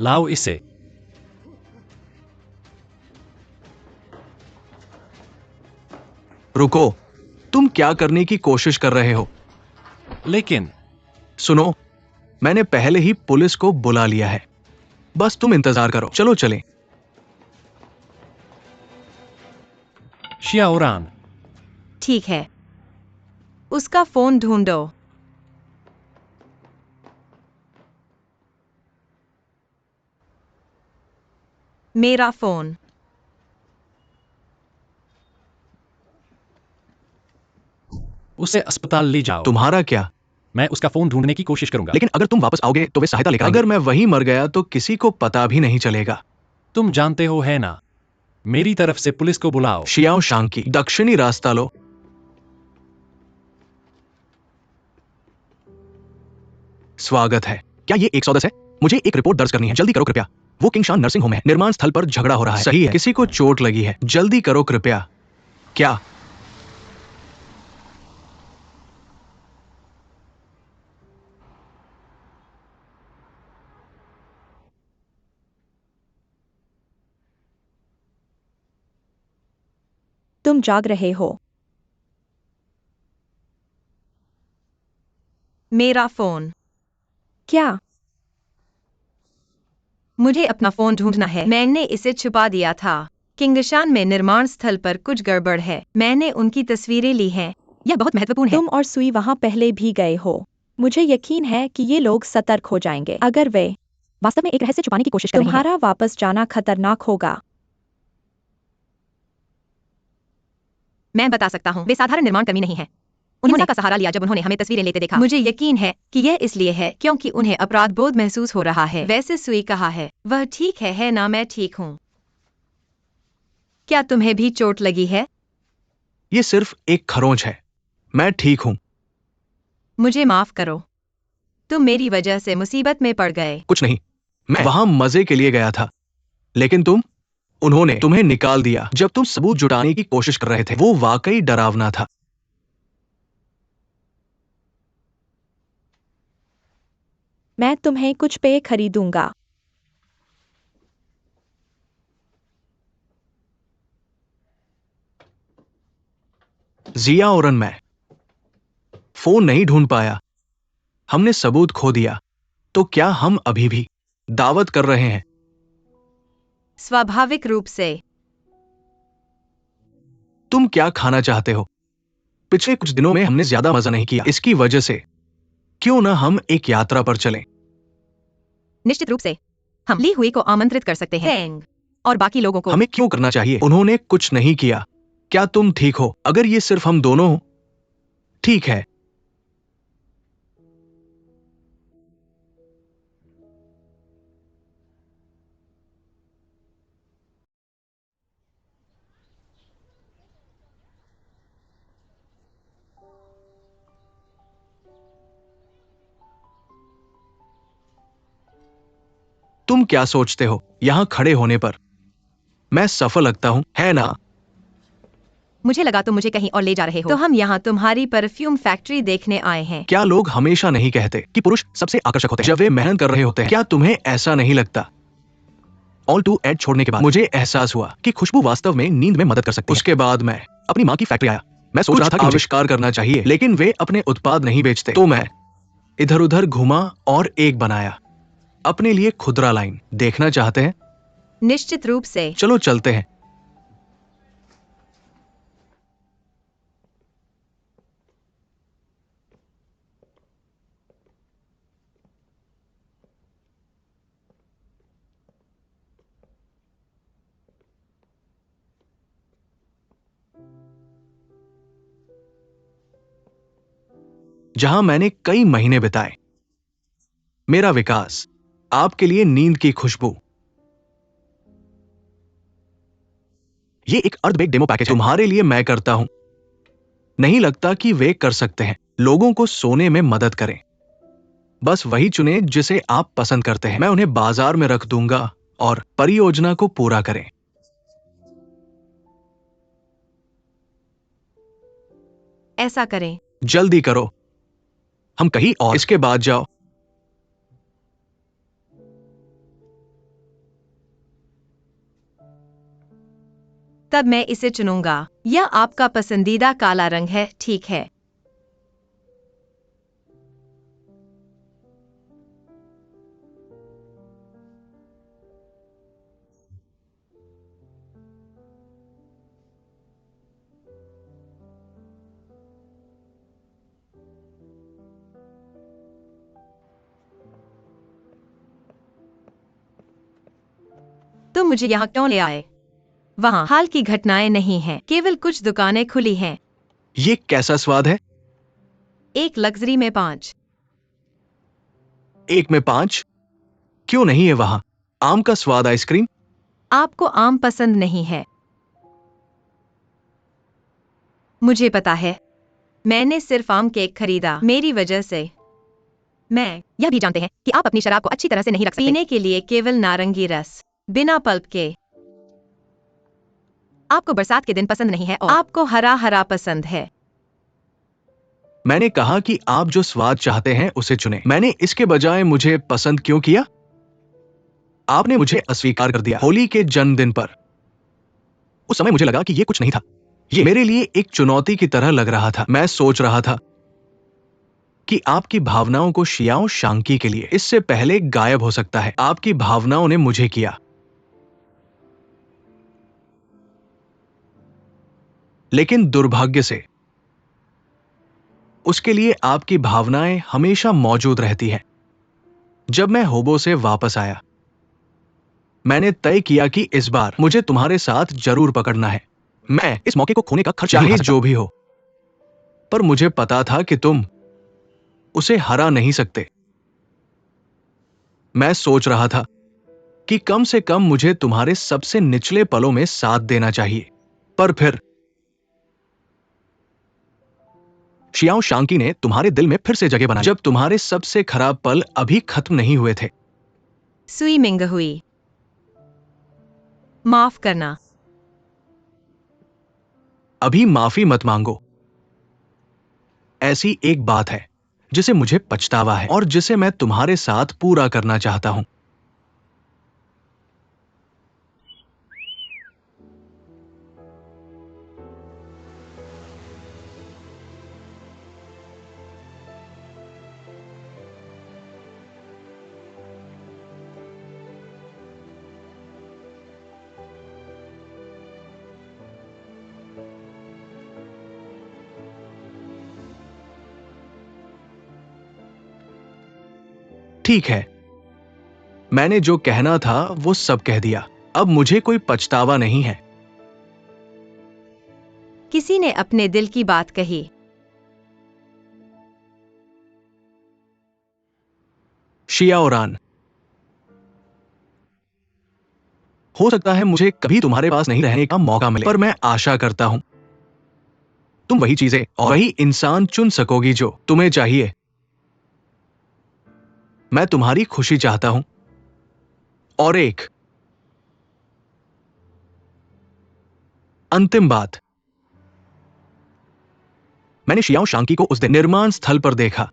लाओ इसे। रुको, तुम क्या करने की कोशिश कर रहे हो? लेकिन सुनो, मैंने पहले ही पुलिस को बुला लिया है। बस तुम इंतजार करो। चलो चलें। शियाओरान, ठीक है, उसका फोन ढूंढो। मेरा फोन। उसे अस्पताल ले जाओ। तुम्हारा क्या? मैं उसका फोन ढूंढने की कोशिश करूंगा। लेकिन अगर तुम वापस आओगे तो वे सहायता लेकर आएंगे। अगर मैं वहीं मर गया तो किसी को पता भी नहीं चलेगा। तुम जानते हो है ना, मेरी तरफ से पुलिस को बुलाओ। शियाओ शांग की दक्षिणी रास्ता लो। स्वागत है। क्या ये 110 है? मुझे एक रिपोर्ट दर्ज करनी है। जल्दी करो कृपया। वो किंगशान नर्सिंग होम है। निर्माण स्थल पर झगड़ा हो रहा है। सही है, किसी को चोट लगी है। जल्दी करो कृपया। क्या? तुम जाग रहे हो? मेरा फोन। क्या? मुझे अपना फोन ढूंढना है। मैंने इसे छुपा दिया था। किंगशान में निर्माण स्थल पर कुछ गड़बड़ है। मैंने उनकी तस्वीरें ली हैं। यह बहुत महत्वपूर्ण है। तुम और सुई वहां पहले भी गए हो। मुझे यकीन है कि ये लोग सतर्क हो जाएंगे। अगर वे वास्तव में एक रहस्य छुपाने की कोशिश कर रहे हैं। तुम्हारा वापस जाना खतरनाक होगा। मैं बता सकता हूँ, वे साधारण निर्माण कर्मी नहीं हैं। उन्होंने का सहारा लिया जब उन्होंने हमें तस्वीरें लेते देखा। मुझे यकीन है कि यह इसलिए है क्योंकि उन्हें अपराध बोध महसूस हो रहा है। वैसे सुई कहा है, वह ठीक है ना? मैं ठीक हूँ। क्या तुम्हें भी चोट लगी है? ये सिर्फ एक खरोंच है। मैं ठीक हूं। मुझे माफ करो, तुम मेरी वजह से मुसीबत में पड़ गए। कुछ नहीं, मैं वहां मजे के लिए गया था। लेकिन उन्होंने तुम्हें निकाल दिया जब तुम सबूत जुटाने की कोशिश कर रहे थे। वो वाकई डरावना था। मैं तुम्हें कुछ पेय खरीदूंगा। जिया और मैं फोन नहीं ढूंढ पाया। हमने सबूत खो दिया। तो क्या हम अभी भी दावत कर रहे हैं? स्वाभाविक रूप से। तुम क्या खाना चाहते हो? पिछले कुछ दिनों में हमने ज्यादा मजा नहीं किया। इसकी वजह से क्यों ना हम एक यात्रा पर चलें? निश्चित रूप से हम ली हुई को आमंत्रित कर सकते हैं। फेंग और बाकी लोगों को। हमें क्यों करना चाहिए? उन्होंने कुछ नहीं किया। क्या तुम ठीक हो? अगर ये सिर्फ हम दोनों हो, ठीक है। तुम क्या सोचते हो यहां खड़े होने पर मैं सफल लगता हूं, है ना? मुझे लगा तुम मुझे कहीं और ले जा रहे हो। तो हम यहाँ तुम्हारी परफ्यूम फैक्ट्री देखने आए हैं। क्या लोग हमेशा नहीं कहते कि पुरुष सबसे आकर्षक होते हैं जब वे मेहनत कर रहे होते हैं? क्या तुम्हें ऐसा नहीं लगता? ऑल टू एड छोड़ने के बाद मुझे एहसास हुआ कि खुशबू वास्तव में नींद में मदद कर सकती है। उसके बाद मैं अपनी माँ की फैक्ट्री आया। मैं सोच रहा था कि आविष्कार करना चाहिए, लेकिन वे अपने उत्पाद नहीं बेचते। तो मैं इधर उधर घूमा और एक बनाया अपने लिए खुदरा लाइन। देखना चाहते हैं? निश्चित रूप से। चलो चलते हैं। जहां मैंने कई महीने बिताए। मेरा विकास आपके लिए नींद की खुशबू। ये एक अर्धबेक डेमो पैकेज तुम्हारे लिए मैं करता हूं। नहीं लगता कि वे कर सकते हैं। लोगों को सोने में मदद करें। बस वही चुने जिसे आप पसंद करते हैं। मैं उन्हें बाजार में रख दूंगा और परियोजना को पूरा करें। ऐसा करें। जल्दी करो। हम कहीं और इसके बाद जाओ। तब मैं इसे चुनूंगा। यह आपका पसंदीदा काला रंग है, ठीक है? तुम मुझे यहाँ क्यों ले आए? वहाँ हाल की घटनाएं नहीं हैं, केवल कुछ दुकानें खुली हैं। ये कैसा स्वाद है? एक लग्जरी में 5। एक में 5? क्यों नहीं है वहां आम का स्वाद आइसक्रीम? आपको आम पसंद नहीं है। मुझे पता है। मैंने सिर्फ आम केक खरीदा मेरी वजह से। मैं यह भी जानते हैं कि आप अपनी शराब को अच्छी तरह से नहीं रख सकते। पीने के लिए केवल नारंगी रस, बिना पल्प के। आपको बरसात के दिन पसंद नहीं है और आपको हरा हरा पसंद है। मैंने कहा कि आप जो स्वाद चाहते हैं उसे चुनें। मैंने इसके बजाय मुझे पसंद क्यों किया? आपने मुझे अस्वीकार कर दिया होली के जन्मदिन पर। उस समय मुझे लगा कि ये कुछ नहीं था। ये मेरे लिए एक चुनौती की तरह लग रहा था। मैं सोच रहा था कि आपकी भावनाओं को शियाओ शांकी के लिए इससे पहले गायब हो सकता है। आपकी भावनाओं ने मुझे किया, लेकिन दुर्भाग्य से उसके लिए आपकी भावनाएं हमेशा मौजूद रहती हैं। जब मैं होबो से वापस आया, मैंने तय किया कि इस बार मुझे तुम्हारे साथ जरूर पकड़ना है। मैं इस मौके को खोने का खर्च चाहे जो भी हो, पर मुझे पता था कि तुम उसे हरा नहीं सकते। मैं सोच रहा था कि कम से कम मुझे तुम्हारे सबसे निचले पलों में साथ देना चाहिए। पर फिर शियाओ शांकी ने तुम्हारे दिल में फिर से जगह बनाई जब तुम्हारे सबसे खराब पल अभी खत्म नहीं हुए थे। सुई मिंग हुई। माफ करना। अभी माफी मत मांगो। ऐसी एक बात है जिसे मुझे पछतावा है और जिसे मैं तुम्हारे साथ पूरा करना चाहता हूं। ठीक है, मैंने जो कहना था वो सब कह दिया। अब मुझे कोई पछतावा नहीं है। किसी ने अपने दिल की बात कही। शियाओरान, हो सकता है मुझे कभी तुम्हारे पास नहीं रहने का मौका मिले, पर मैं आशा करता हूं तुम वही चीजें और वही इंसान चुन सकोगी जो तुम्हें चाहिए। मैं तुम्हारी खुशी चाहता हूं, और एक अंतिम बात, मैंने शियाओ शांकी को उस दिन निर्माण स्थल पर देखा।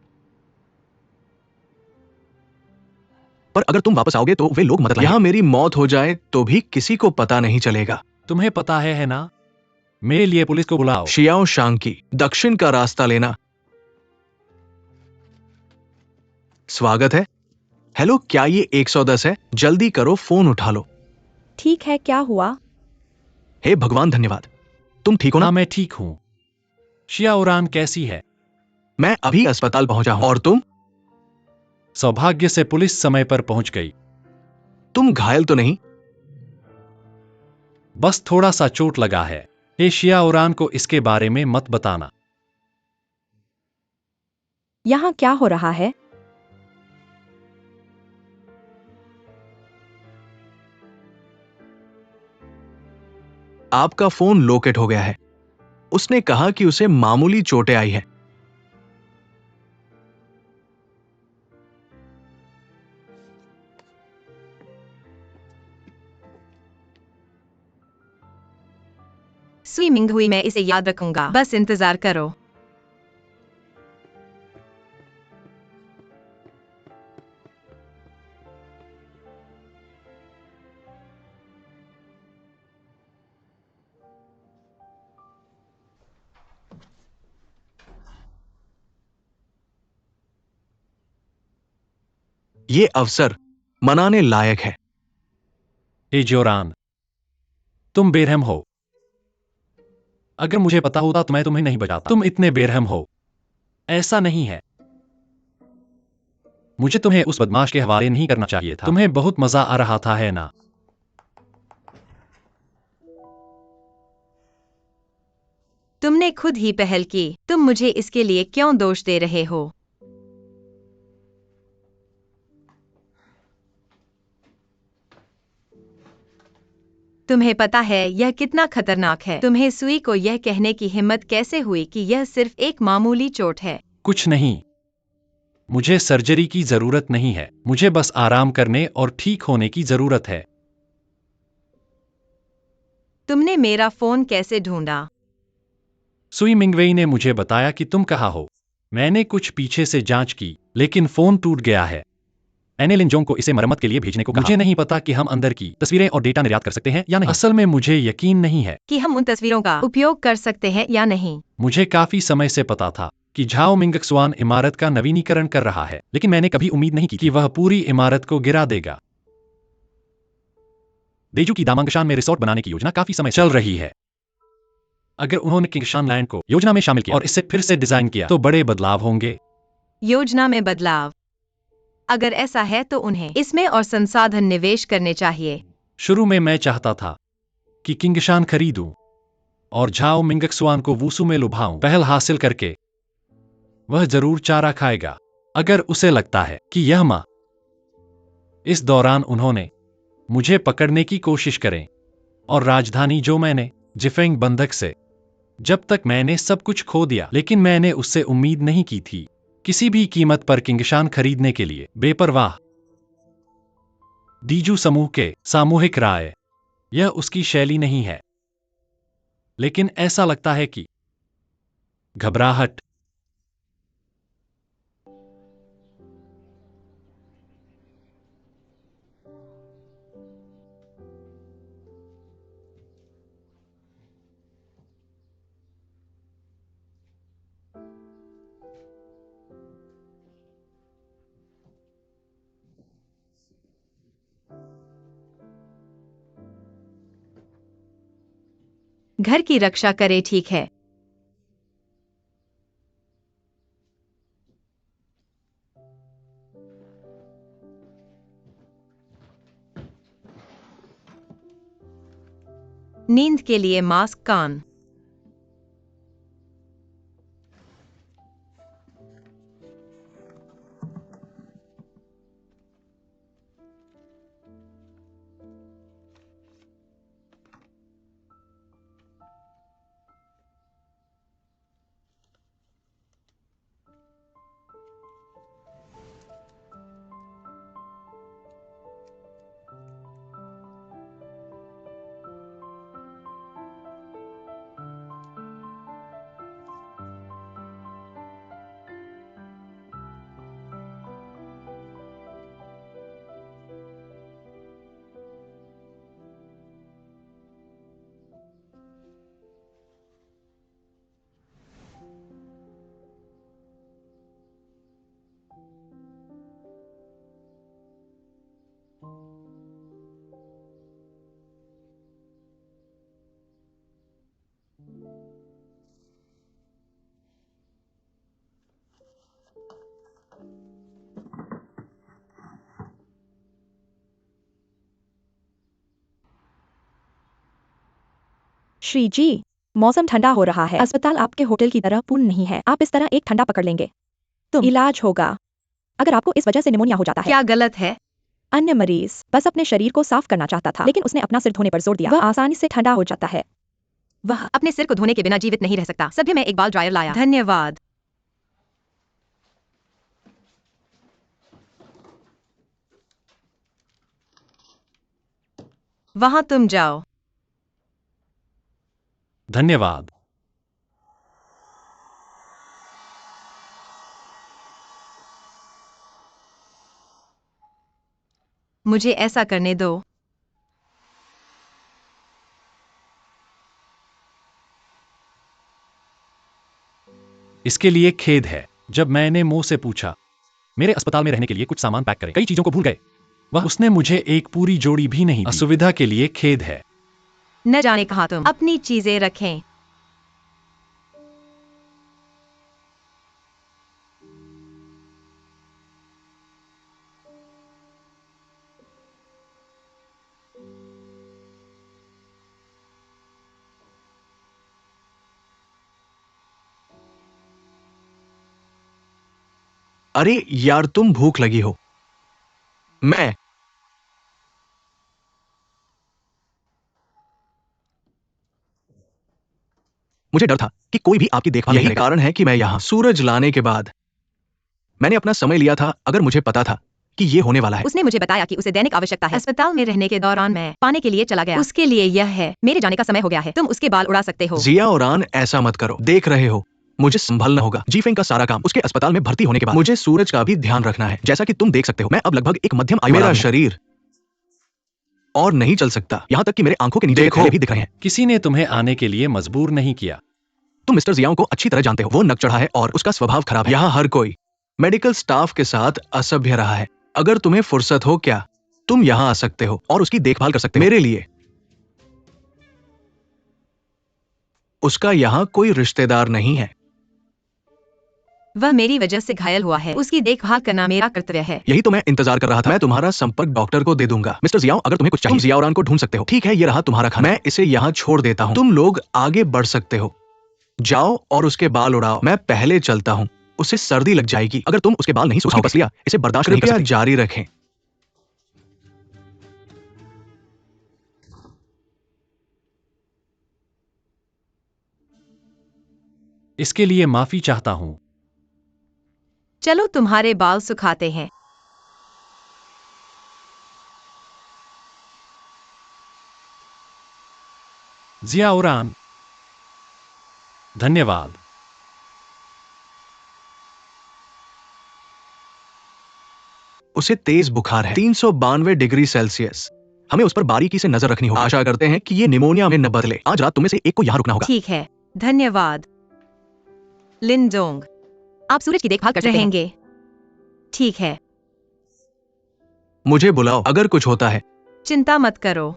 पर अगर तुम वापस आओगे तो वे लोग मदद लाएंगे। यहां मेरी मौत हो जाए तो भी किसी को पता नहीं चलेगा। तुम्हें पता है ना? मेरे लिए पुलिस को बुलाओ। शियाओ शांकी, दक्षिण का रास्ता लेना। स्वागत है। हेलो, क्या ये 110 है? जल्दी करो, फोन उठा लो। ठीक है, क्या हुआ? हे भगवान, धन्यवाद। तुम ठीक हो ना? हाँ, मैं ठीक हूँ। शिया उरान कैसी है? मैं अभी अस्पताल पहुंचा हूं। और तुम? सौभाग्य से पुलिस समय पर पहुंच गई। तुम घायल तो नहीं? बस थोड़ा सा चोट लगा है। हे शिया उरान को इसके बारे में मत बताना। यहाँ क्या हो रहा है? आपका फोन लोकेट हो गया है। उसने कहा कि उसे मामूली चोटें आई है। स्विमिंग हुई, मैं इसे याद रखूंगा, बस इंतजार करो। ये अवसर मनाने लायक है। हे जोरान, तुम बेरहम हो। अगर मुझे पता होता तो मैं तुम्हें नहीं बचाता। तुम इतने बेरहम हो। ऐसा नहीं है। मुझे तुम्हें उस बदमाश के हवाले नहीं करना चाहिए था। तुम्हें बहुत मजा आ रहा था, है ना? तुमने खुद ही पहल की, तुम मुझे इसके लिए क्यों दोष दे रहे हो? तुम्हें पता है यह कितना खतरनाक है? तुम्हें सुई को यह कहने की हिम्मत कैसे हुई कि यह सिर्फ एक मामूली चोट है? कुछ नहीं। मुझे सर्जरी की जरूरत नहीं है। मुझे बस आराम करने और ठीक होने की जरूरत है। तुमने मेरा फोन कैसे ढूंढा? सुई मिंगवेई ने मुझे बताया कि तुम कहाँ हो। मैंने कुछ पीछे से जांच की, लेकिन फोन टूट गया है। मैंने लिन जोंग को इसे मरम्मत के लिए भेजने को कहा। मुझे नहीं पता कि हम अंदर की तस्वीरें और डेटा निर्यात कर सकते हैं या नहीं। असल में मुझे यकीन नहीं है कि हम उन तस्वीरों का उपयोग कर सकते हैं या नहीं। मुझे काफी समय से पता था कि झाओ मिंगक्सवान इमारत का नवीनीकरण कर रहा है, लेकिन मैंने कभी उम्मीद नहीं की कि वह पूरी इमारत को गिरा देगा। देजू की दामांगशान में रिसोर्ट बनाने की योजना काफी समय चल रही है। अगर उन्होंने किंगशान लैंड को योजना में शामिल किया और इसे फिर से डिजाइन किया तो बड़े बदलाव होंगे। योजना में बदलाव? अगर ऐसा है तो उन्हें इसमें और संसाधन निवेश करने चाहिए। शुरू में मैं चाहता था कि किंगशान खरीदूं और झाओ मिंगक्सवान को वूसू में लुभाऊं। पहल हासिल करके वह जरूर चारा खाएगा अगर उसे लगता है कि यह मां। इस दौरान उन्होंने मुझे पकड़ने की कोशिश करें और राजधानी जो मैंने जिफेंग बंधक से। जब तक मैंने सब कुछ खो दिया, लेकिन मैंने उससे उम्मीद नहीं की थी किसी भी कीमत पर किंगशान खरीदने के लिए। बेपरवाह डीजू समूह के सामूहिक राय, यह उसकी शैली नहीं है, लेकिन ऐसा लगता है कि घबराहट। घर की रक्षा करे, ठीक है? नींद के लिए मास्क, कान। श्री जी, मौसम ठंडा हो रहा है। अस्पताल आपके होटल की तरह पूर्ण नहीं है। आप इस तरह एक ठंडा पकड़ लेंगे तो इलाज होगा। अगर आपको इस वजह से निमोनिया हो जाता है। क्या गलत है? अन्य मरीज बस अपने शरीर को साफ करना चाहता था, लेकिन उसने अपना सिर धोने पर जोर दिया। वह आसानी से ठंडा हो जाता है। वह अपने सिर को धोने के बिना जीवित नहीं रह सकता। सभ्य में एक बाल ड्रायर लाया। धन्यवाद। वहां तुम जाओ। धन्यवाद। मुझे ऐसा करने दो। इसके लिए खेद है। जब मैंने मो से पूछा मेरे अस्पताल में रहने के लिए कुछ सामान पैक करें, कई चीजों को भूल गए। वह उसने मुझे एक पूरी जोड़ी भी नहीं दी। असुविधा के लिए खेद है। न जाने कहाँ तुम अपनी चीजें रखें। अरे यार, तुम भूख लगी हो। मैं मुझे डर था कि कोई भी आपकी देखभाल नहीं करेगा। यही कारण है कि मैं यहाँ। सूरज लाने के बाद मैंने अपना समय लिया था। अगर मुझे पता था कि ये होने वाला है। उसने मुझे बताया कि उसे दैनिक आवश्यकता है। अस्पताल में रहने के दौरान मैं पाने के लिए चला गया। उसके लिए यह है। मेरे जाने का समय हो गया है। तुम उसके बाल उड़ा सकते हो। जिया उरान, ऐसा मत करो। देख रहे हो, मुझे संभलना होगा। जीफेंग का सारा काम उसके अस्पताल में भर्ती होने के बाद मुझे सूरज का भी ध्यान रखना है। जैसा कि तुम देख सकते हो, मैं अब लगभग एक मध्यम आयु वाला हूं। मेरा शरीर और नहीं चल सकता। यहाँ तक कि मेरे आंखों के नीचे के थैले भी दिख रहे हैं। किसी ने तुम्हें आने के लिए मजबूर नहीं किया। तुम मिस्टर जियाओ को अच्छी तरह जानते हो। वो नक चढ़ा है और उसका स्वभाव खराब है। यहाँ हर कोई मेडिकल स्टाफ के साथ असभ्य रहा है। अगर तुम्हें फुर्सत हो, क्या तुम यहाँ आ सकते हो और उसकी देखभाल कर सकते हो? मेरे लिए उसका यहाँ कोई रिश्तेदार नहीं है। वह मेरी वजह से घायल हुआ है। उसकी देखभाल करना मेरा कर्तव्य है। यही तो मैं इंतजार कर रहा था। मैं तुम्हारा संपर्क डॉक्टर को दे दूंगा। मिस्टर जियाओ, अगर तुम्हें कुछ चाहिए, तुम जियाओरान को ढूंढ सकते हो। ठीक है, ये रहा तुम्हारा खाना। मैं इसे यहाँ छोड़ देता हूँ। तुम लोग आगे बढ़ सकते हो। जाओ और उसके बाल उड़ाओ। मैं पहले चलता हूँ। उसे सर्दी लग जाएगी अगर तुम उसके बाल नहीं सुखाओगे। बस लिया, इसे बर्दाश्त नहीं कर सकते। जारी रखें। इसके लिए माफी चाहता हूँ। चलो तुम्हारे बाल सुखाते हैं। जिया उरान, धन्यवाद। उसे तेज बुखार है, 392 डिग्री सेल्सियस। हमें उस पर बारीकी से नजर रखनी होगी। आशा करते हैं कि ये निमोनिया में न बदले। आज रात तुम में से एक को यहाँ रुकना होगा। ठीक है, धन्यवाद। लिनडोंग, आप सूरज की देखभाल कर सकते रहेंगे। ठीक है, मुझे बुलाओ अगर कुछ होता है। चिंता मत करो।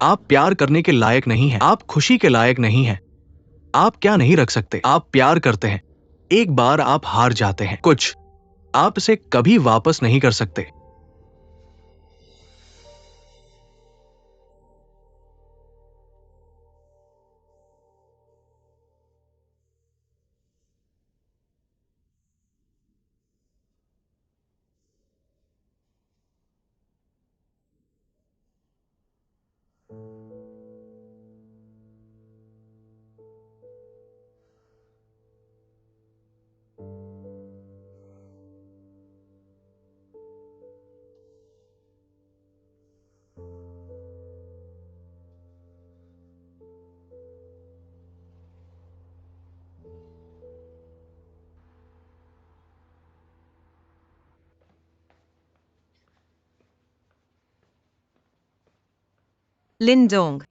आप प्यार करने के लायक नहीं हैं। आप खुशी के लायक नहीं हैं। आप क्या नहीं रख सकते। आप प्यार करते हैं। एक बार आप हार जाते हैं। कुछ आप इसे कभी वापस नहीं कर सकते। लिनडोंग,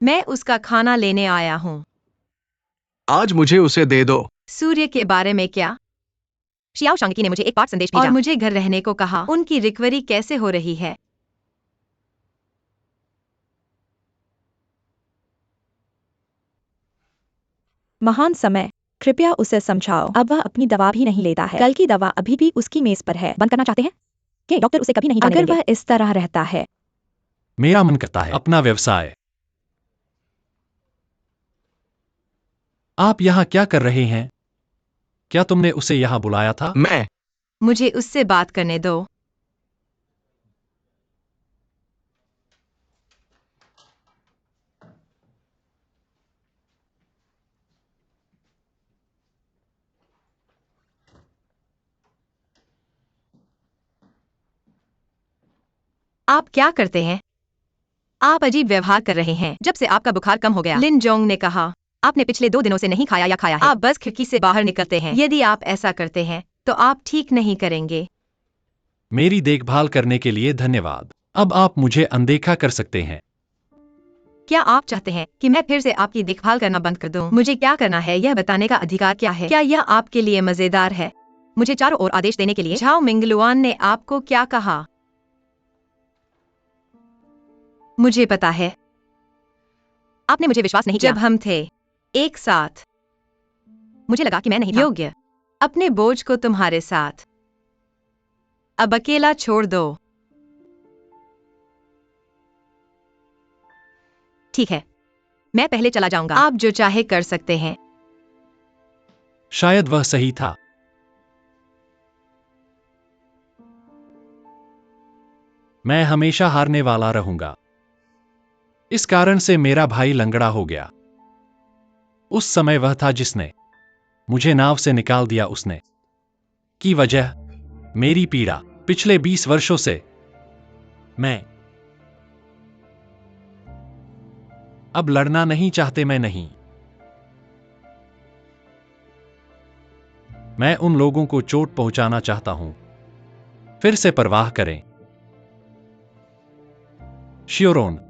मैं उसका खाना लेने आया हूँ। आज मुझे उसे दे दो। सूर्य के बारे में क्या? शियाओ शांगकी ने मुझे एक पाठ संदेश भेजा और मुझे घर रहने को कहा। उनकी रिकवरी कैसे हो रही है? महान समय, कृपया उसे समझाओ। अब वह अपनी दवा भी नहीं लेता है। कल की दवा अभी भी उसकी मेज पर है। बंद करना चाहते हैं? कि डॉक्टर उसे कभी नहीं जाने देंगे। अगर वह इस तरह रहता है, मेरा मन करता है अपना व्यवसाय। आप यहाँ क्या कर रहे हैं? क्या तुमने उसे यहाँ बुलाया था? मैं मुझे उससे बात करने दो। आप क्या करते हैं? आप अजीब व्यवहार कर रहे हैं। जब से आपका बुखार कम हो गया, लिन जोंग ने कहा, आपने पिछले 2 दिनों से नहीं खाया या खाया है। आप बस खिड़की से बाहर निकलते हैं। यदि आप ऐसा करते हैं तो आप ठीक नहीं करेंगे। मेरी देखभाल करने के लिए धन्यवाद। अब आप मुझे अनदेखा कर सकते हैं। क्या आप चाहते हैं कि मैं फिर से आपकी देखभाल करना बंद कर दूं? मुझे क्या करना है यह बताने का अधिकार क्या है? क्या यह आपके लिए मजेदार है? मुझे चारों ओर आदेश देने के लिए? झाओ मिंगलुआन ने आपको क्या कहा? मुझे पता है। आपने मुझे विश्वास नहीं किया। जब हम थे एक साथ, मुझे लगा कि मैं नहीं योग्य अपने बोझ को तुम्हारे साथ। अब अकेला छोड़ दो। ठीक है, मैं पहले चला जाऊंगा। आप जो चाहे कर सकते हैं। शायद वह सही था। मैं हमेशा हारने वाला रहूंगा। इस कारण से मेरा भाई लंगड़ा हो गया। उस समय वह था जिसने मुझे नाव से निकाल दिया। उसने की वजह मेरी पीड़ा पिछले 20 वर्षों से। मैं अब लड़ना नहीं चाहते। मैं नहीं। मैं उन लोगों को चोट पहुंचाना चाहता हूं। फिर से परवाह करें। शियोरोन,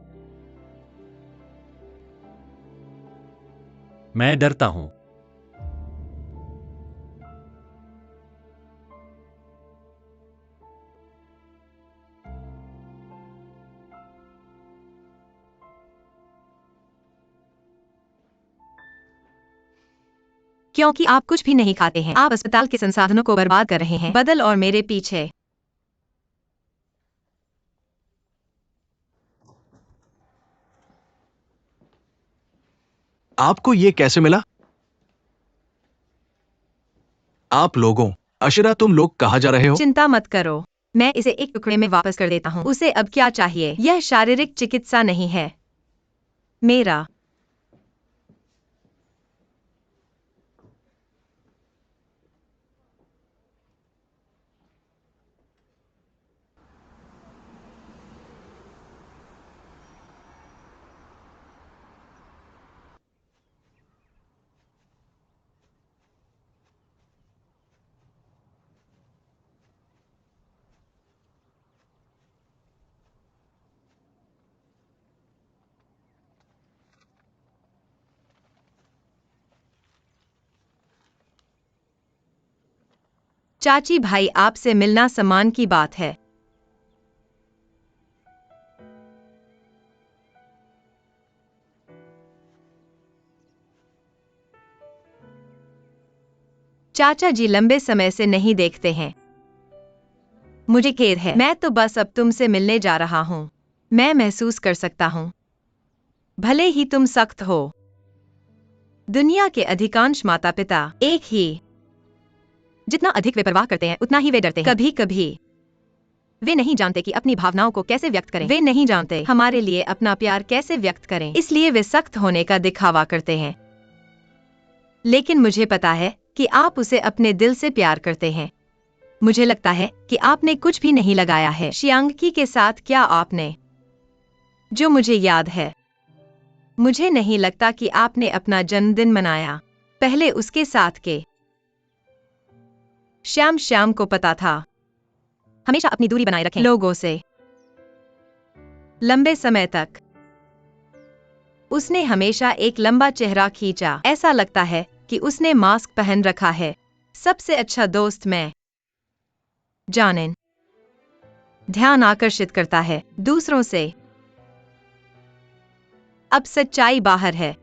मैं डरता हूं। क्योंकि आप कुछ भी नहीं खाते हैं। आप अस्पताल के संसाधनों को बर्बाद कर रहे हैं। बदल और मेरे पीछे। आपको ये कैसे मिला? आप लोगों, अशरा, तुम लोग कहाँ जा रहे हो? चिंता मत करो, मैं इसे एक टुकड़े में वापस कर देता हूँ। उसे अब क्या चाहिए? यह शारीरिक चिकित्सा नहीं है मेरा। चाची भाई, आपसे मिलना सम्मान की बात है। चाचा जी लंबे समय से नहीं देखते हैं। मुझे खेद है। मैं तो बस अब तुमसे मिलने जा रहा हूँ। मैं महसूस कर सकता हूँ, भले ही तुम सख्त हो। दुनिया के अधिकांश माता पिता एक ही। जितना अधिक वे परवाह करते हैं उतना ही वे डरते हैं। कभी कभी वे नहीं जानते कि अपनी भावनाओं को कैसे व्यक्त करें। वे नहीं जानते हमारे लिए अपना प्यार कैसे व्यक्त करें। इसलिए वे सख्त होने का दिखावा करते हैं। लेकिन मुझे पता है कि आप उसे अपने दिल से प्यार करते हैं। मुझे लगता है कि आपने कुछ भी नहीं लगाया है शियांगकी के साथ। क्या आपने? जो मुझे याद है, मुझे नहीं लगता कि आपने अपना जन्मदिन मनाया पहले उसके साथ के। श्याम को पता था। हमेशा अपनी दूरी बनाए रखें लोगों से। लंबे समय तक उसने हमेशा एक लंबा चेहरा खींचा। ऐसा लगता है कि उसने मास्क पहन रखा है। सबसे अच्छा दोस्त मैं। जानन ध्यान आकर्षित करता है दूसरों से। अब सच्चाई बाहर है।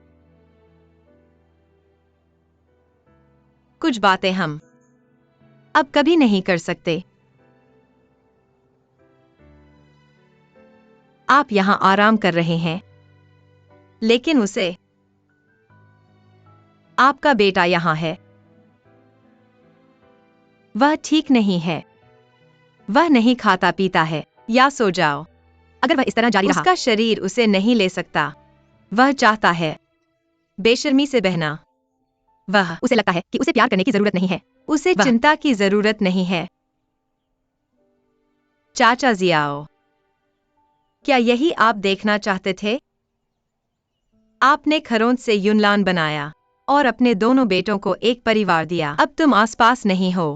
कुछ बातें हम अब कभी नहीं कर सकते। आप यहां आराम कर रहे हैं, लेकिन उसे आपका बेटा यहां है। वह ठीक नहीं है। वह नहीं खाता पीता है। या सो जाओ। अगर वह इस तरह जारी रहा, उसका शरीर उसे नहीं ले सकता। वह चाहता है बेशर्मी से बहना। उसे लगता है कि उसे प्यार करने की जरूरत नहीं है। उसे चिंता की जरूरत नहीं है। चाचा जियाओ, क्या यही आप देखना चाहते थे? आपने खरोंच से युनलान बनाया और अपने दोनों बेटों को एक परिवार दिया। अब तुम आसपास नहीं हो।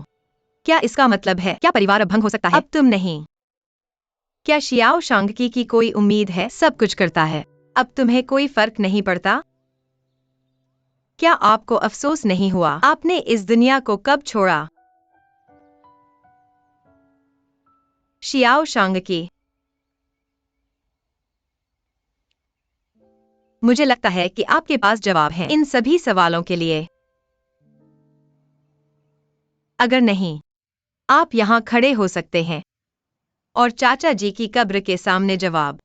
क्या इसका मतलब है क्या परिवार अब भंग हो सकता है? अब तुम नहीं। क्या शियाओ शांगकी की कोई उम्मीद है? सब कुछ करता है। अब तुम्हें कोई फर्क नहीं पड़ता? क्या आपको अफसोस नहीं हुआ? आपने इस दुनिया को कब छोड़ा? शियाओ शांगकी, मुझे लगता है कि आपके पास जवाब हैं इन सभी सवालों के लिए। अगर नहीं, आप यहां खड़े हो सकते हैं और चाचा जी की कब्र के सामने जवाब।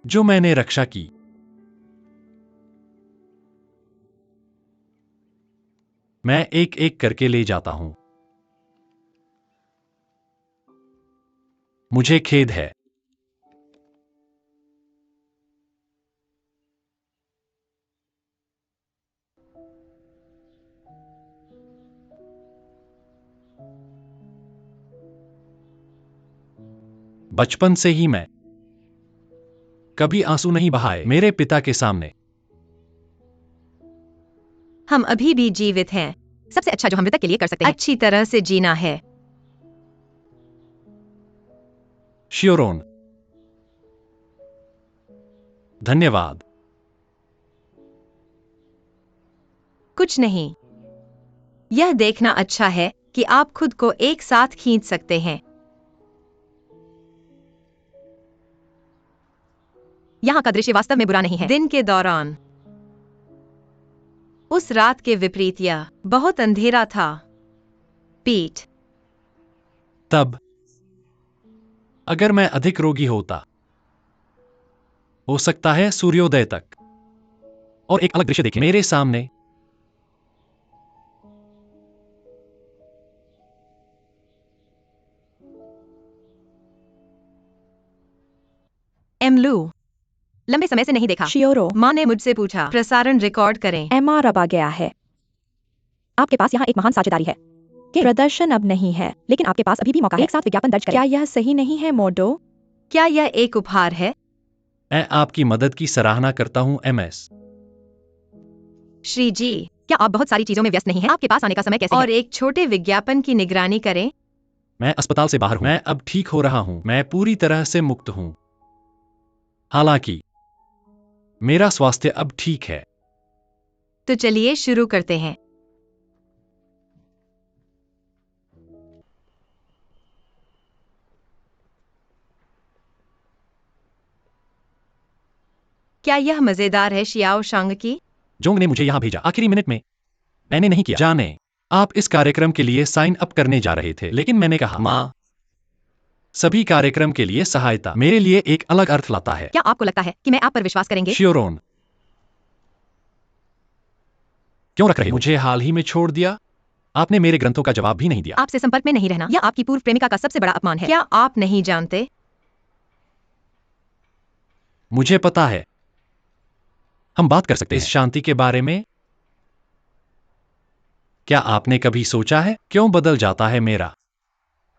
जो मैंने रक्षा की। मैं एक एक करके ले जाता हूं। मुझे खेद है। बचपन से ही मैं कभी आंसू नहीं बहाए मेरे पिता के सामने। हम अभी भी जीवित हैं। सबसे अच्छा जो हम मृतक के लिए कर सकते हैं, अच्छी तरह से जीना है। शियोरोन, धन्यवाद। कुछ नहीं। यह देखना अच्छा है कि आप खुद को एक साथ खींच सकते हैं। यहाँ का दृश्य वास्तव में बुरा नहीं है। दिन के दौरान उस रात के विपरीत यह बहुत अंधेरा था। पीठ। तब अगर मैं अधिक रोगी होता, हो सकता है सूर्योदय तक और एक अलग दृश्य देखें मेरे सामने। एमलू, लंबे समय से नहीं देखा। शियोरो, माँ ने मुझसे पूछा प्रसारण रिकॉर्ड करें। MR अब आ गया है। आपके पास यहाँ एक महान साझेदारी है कि प्रदर्शन अब नहीं है, लेकिन आपके पास अभी भी मौका है। एक साथ विज्ञापन दर्ज करें। क्या यह सही नहीं है मोडो? क्या यह एक उपहार है? मैं आपकी मदद की सराहना करता हूं MS। श्री जी, क्या आप बहुत सारी चीजों में व्यस्त नहीं हैं? आपके पास आने का समय कैसे और है? एक छोटे विज्ञापन की निगरानी करें। मैं अस्पताल से बाहर हूं। मैं अब ठीक हो रहा हूं। मैं पूरी तरह से मुक्त हूं। हालांकि मेरा स्वास्थ्य अब ठीक है। तो चलिए शुरू करते हैं। क्या यह मजेदार है शियाओ शांगकी? जोंग ने मुझे यहां भेजा आखिरी मिनट में। मैंने नहीं किया। जाने, आप इस कार्यक्रम के लिए साइन अप करने जा रहे थे, लेकिन मैंने कहा मां, सभी कार्यक्रम के लिए सहायता मेरे लिए एक अलग अर्थ लाता है। क्या आपको लगता है कि मैं आप पर विश्वास करेंगे? शियोरोन, क्यों रख रहे हो? मुझे हाल ही में छोड़ दिया। आपने मेरे ग्रंथों का जवाब भी नहीं दिया। आपसे संपर्क में नहीं रहना यह आपकी पूर्व प्रेमिका का सबसे बड़ा अपमान है। क्या आप नहीं जानते? मुझे पता है। हम बात कर सकते हैं इस शांति के बारे में। क्या आपने कभी सोचा है क्यों बदल जाता है मेरा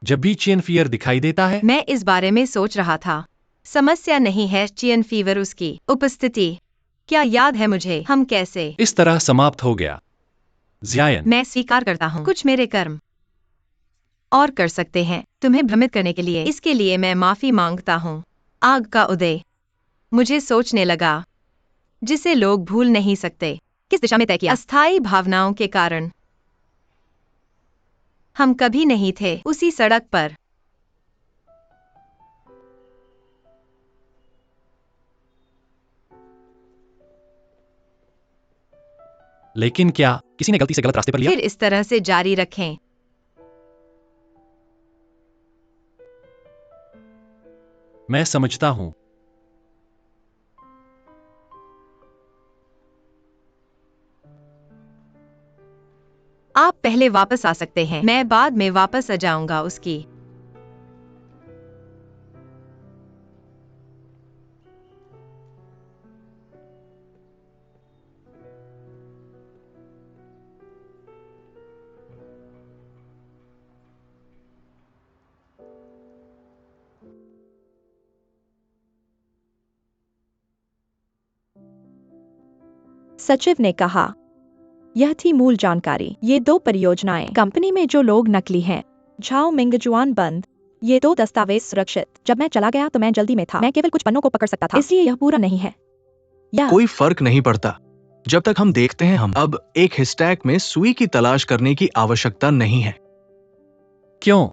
जब भी चियन फियर दिखाई देता है? मैं इस बारे में सोच रहा था। समस्या नहीं है चियन फीवर, उसकी उपस्थिति। क्या याद है मुझे हम कैसे इस तरह समाप्त हो गया। ज़ियायन, मैं स्वीकार करता हूँ कुछ मेरे कर्म और कर सकते हैं तुम्हें भ्रमित करने के लिए। इसके लिए मैं माफी मांगता हूँ। आग का उदय मुझे सोचने लगा जिसे लोग भूल नहीं सकते। किस दिशा में तय किया? अस्थायी भावनाओं के कारण। हम कभी नहीं थे उसी सड़क पर। लेकिन क्या किसी ने गलती से गलत रास्ते पर लिया? फिर इस तरह से जारी रखें। मैं समझता हूँ। आप पहले वापस आ सकते हैं, मैं बाद में वापस आ जाऊंगा। उसकी सचिव ने कहा। यह थी मूल जानकारी। ये दो परियोजनाएं कंपनी में जो लोग नकली हैं। झाओ मिंगजुआन बंद। ये दो दस्तावेज सुरक्षित। जब मैं चला गया तो मैं जल्दी में था। मैं केवल कुछ पन्नों को पकड़ सकता था, इसलिए यह पूरा नहीं है। यह कोई फर्क नहीं पड़ता जब तक हम देखते हैं। हम अब एक हिस्टैक में सुई की तलाश करने की आवश्यकता नहीं है। क्यों?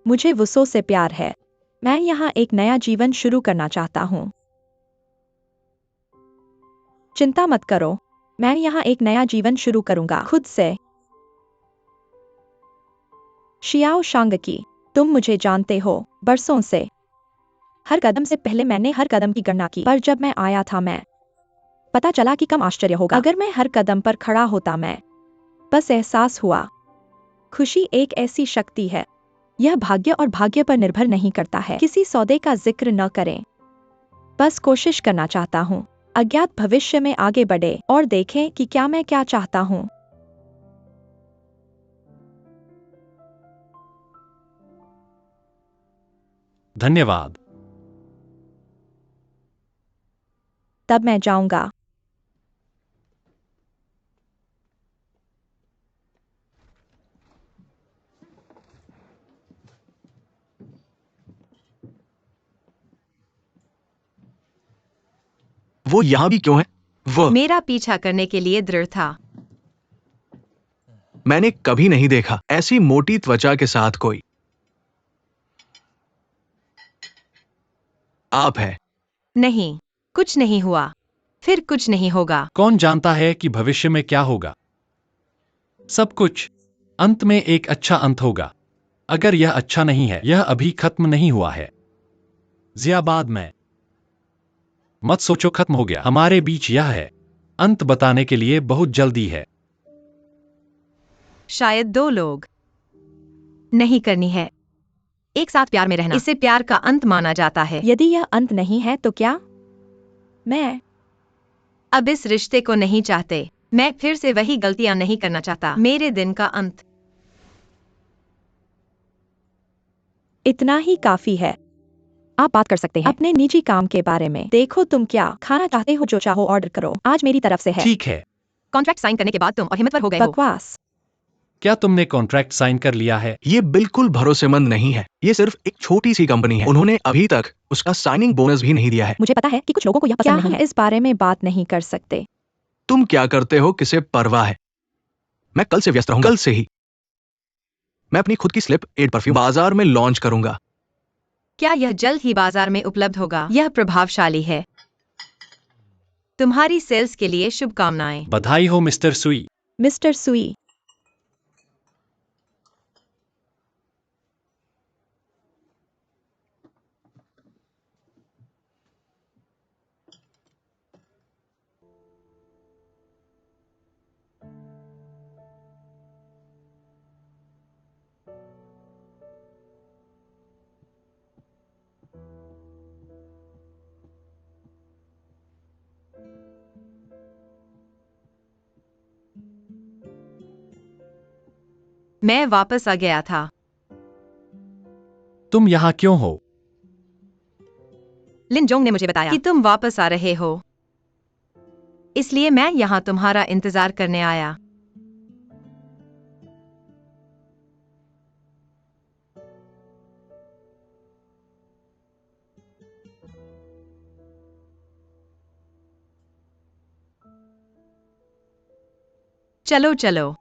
मुझे वुसो से प्यार है। मैं यहाँ एक नया जीवन शुरू करना चाहता हूँ। चिंता मत करो, मैं यहाँ एक नया जीवन शुरू करूंगा खुद से। शियाओ शांगकी, तुम मुझे जानते हो बरसों से। हर कदम से पहले मैंने हर कदम की गणना की, पर जब मैं आया था मैं पता चला कि कम आश्चर्य होगा अगर मैं हर कदम पर खड़ा होता। मैं बस एहसास हुआ खुशी एक ऐसी शक्ति है। यह भाग्य और भाग्य पर निर्भर नहीं करता है। किसी सौदे का जिक्र न करें। बस कोशिश करना चाहता हूँ। अज्ञात भविष्य में आगे बढ़े और देखें कि क्या मैं क्या चाहता हूँ। धन्यवाद। तब मैं जाऊंगा। वो यहाँ भी क्यों है? वो मेरा पीछा करने के लिए दृढ़ था। मैंने कभी नहीं देखा ऐसी मोटी त्वचा के साथ कोई। आप है। नहीं, कुछ नहीं हुआ, फिर कुछ नहीं होगा। कौन जानता है कि भविष्य में क्या होगा? सब कुछ अंत में एक अच्छा अंत होगा। अगर यह अच्छा नहीं है, यह अभी खत्म नहीं हुआ है। जियाबाद में मत सोचो खत्म हो गया। हमारे बीच यह है। अंत बताने के लिए बहुत जल्दी है। शायद दो लोग नहीं करनी है एक साथ प्यार में रहना। इसे प्यार का अंत माना जाता है। यदि यह अंत नहीं है तो क्या? मैं अब इस रिश्ते को नहीं चाहते। मैं फिर से वही गलतियां नहीं करना चाहता। मेरे दिन का अंत। इतना ही काफी है। आप बात कर सकते हैं अपने निजी काम के बारे में। देखो तुम क्या खाना चाहते हो, जो चाहो ऑर्डर करो। आज मेरी तरफ से है। ठीक है। कॉन्ट्रैक्ट साइन करने के बाद तुम और हिम्मतवर हो गए हो। बकवास। क्या तुमने कॉन्ट्रैक्ट साइन कर लिया है? ये बिल्कुल भरोसेमंद नहीं है। ये सिर्फ एक छोटी सी कंपनी है। उन्होंने अभी तक उसका साइनिंग बोनस भी नहीं दिया है। मुझे पता है कि कुछ लोगों को यह पसंद नहीं है। इस बारे में बात नहीं कर सकते। तुम क्या करते हो किसे परवाह है? मैं कल से व्यस्त रहूंगा। कल से ही मैं अपनी खुद की स्लिप एड परफ्यूम बाजार में लॉन्च करूंगा। क्या यह जल्द ही बाजार में उपलब्ध होगा? यह प्रभावशाली है। तुम्हारी सेल्स के लिए शुभकामनाएं। बधाई हो मिस्टर सुई। मिस्टर सुई, मैं वापस आ गया था। तुम यहाँ क्यों हो? लिन जोंग ने मुझे बताया कि तुम वापस आ रहे हो, इसलिए मैं यहाँ तुम्हारा इंतजार करने आया। चलो चलो।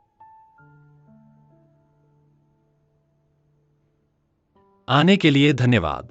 आने के लिए धन्यवाद।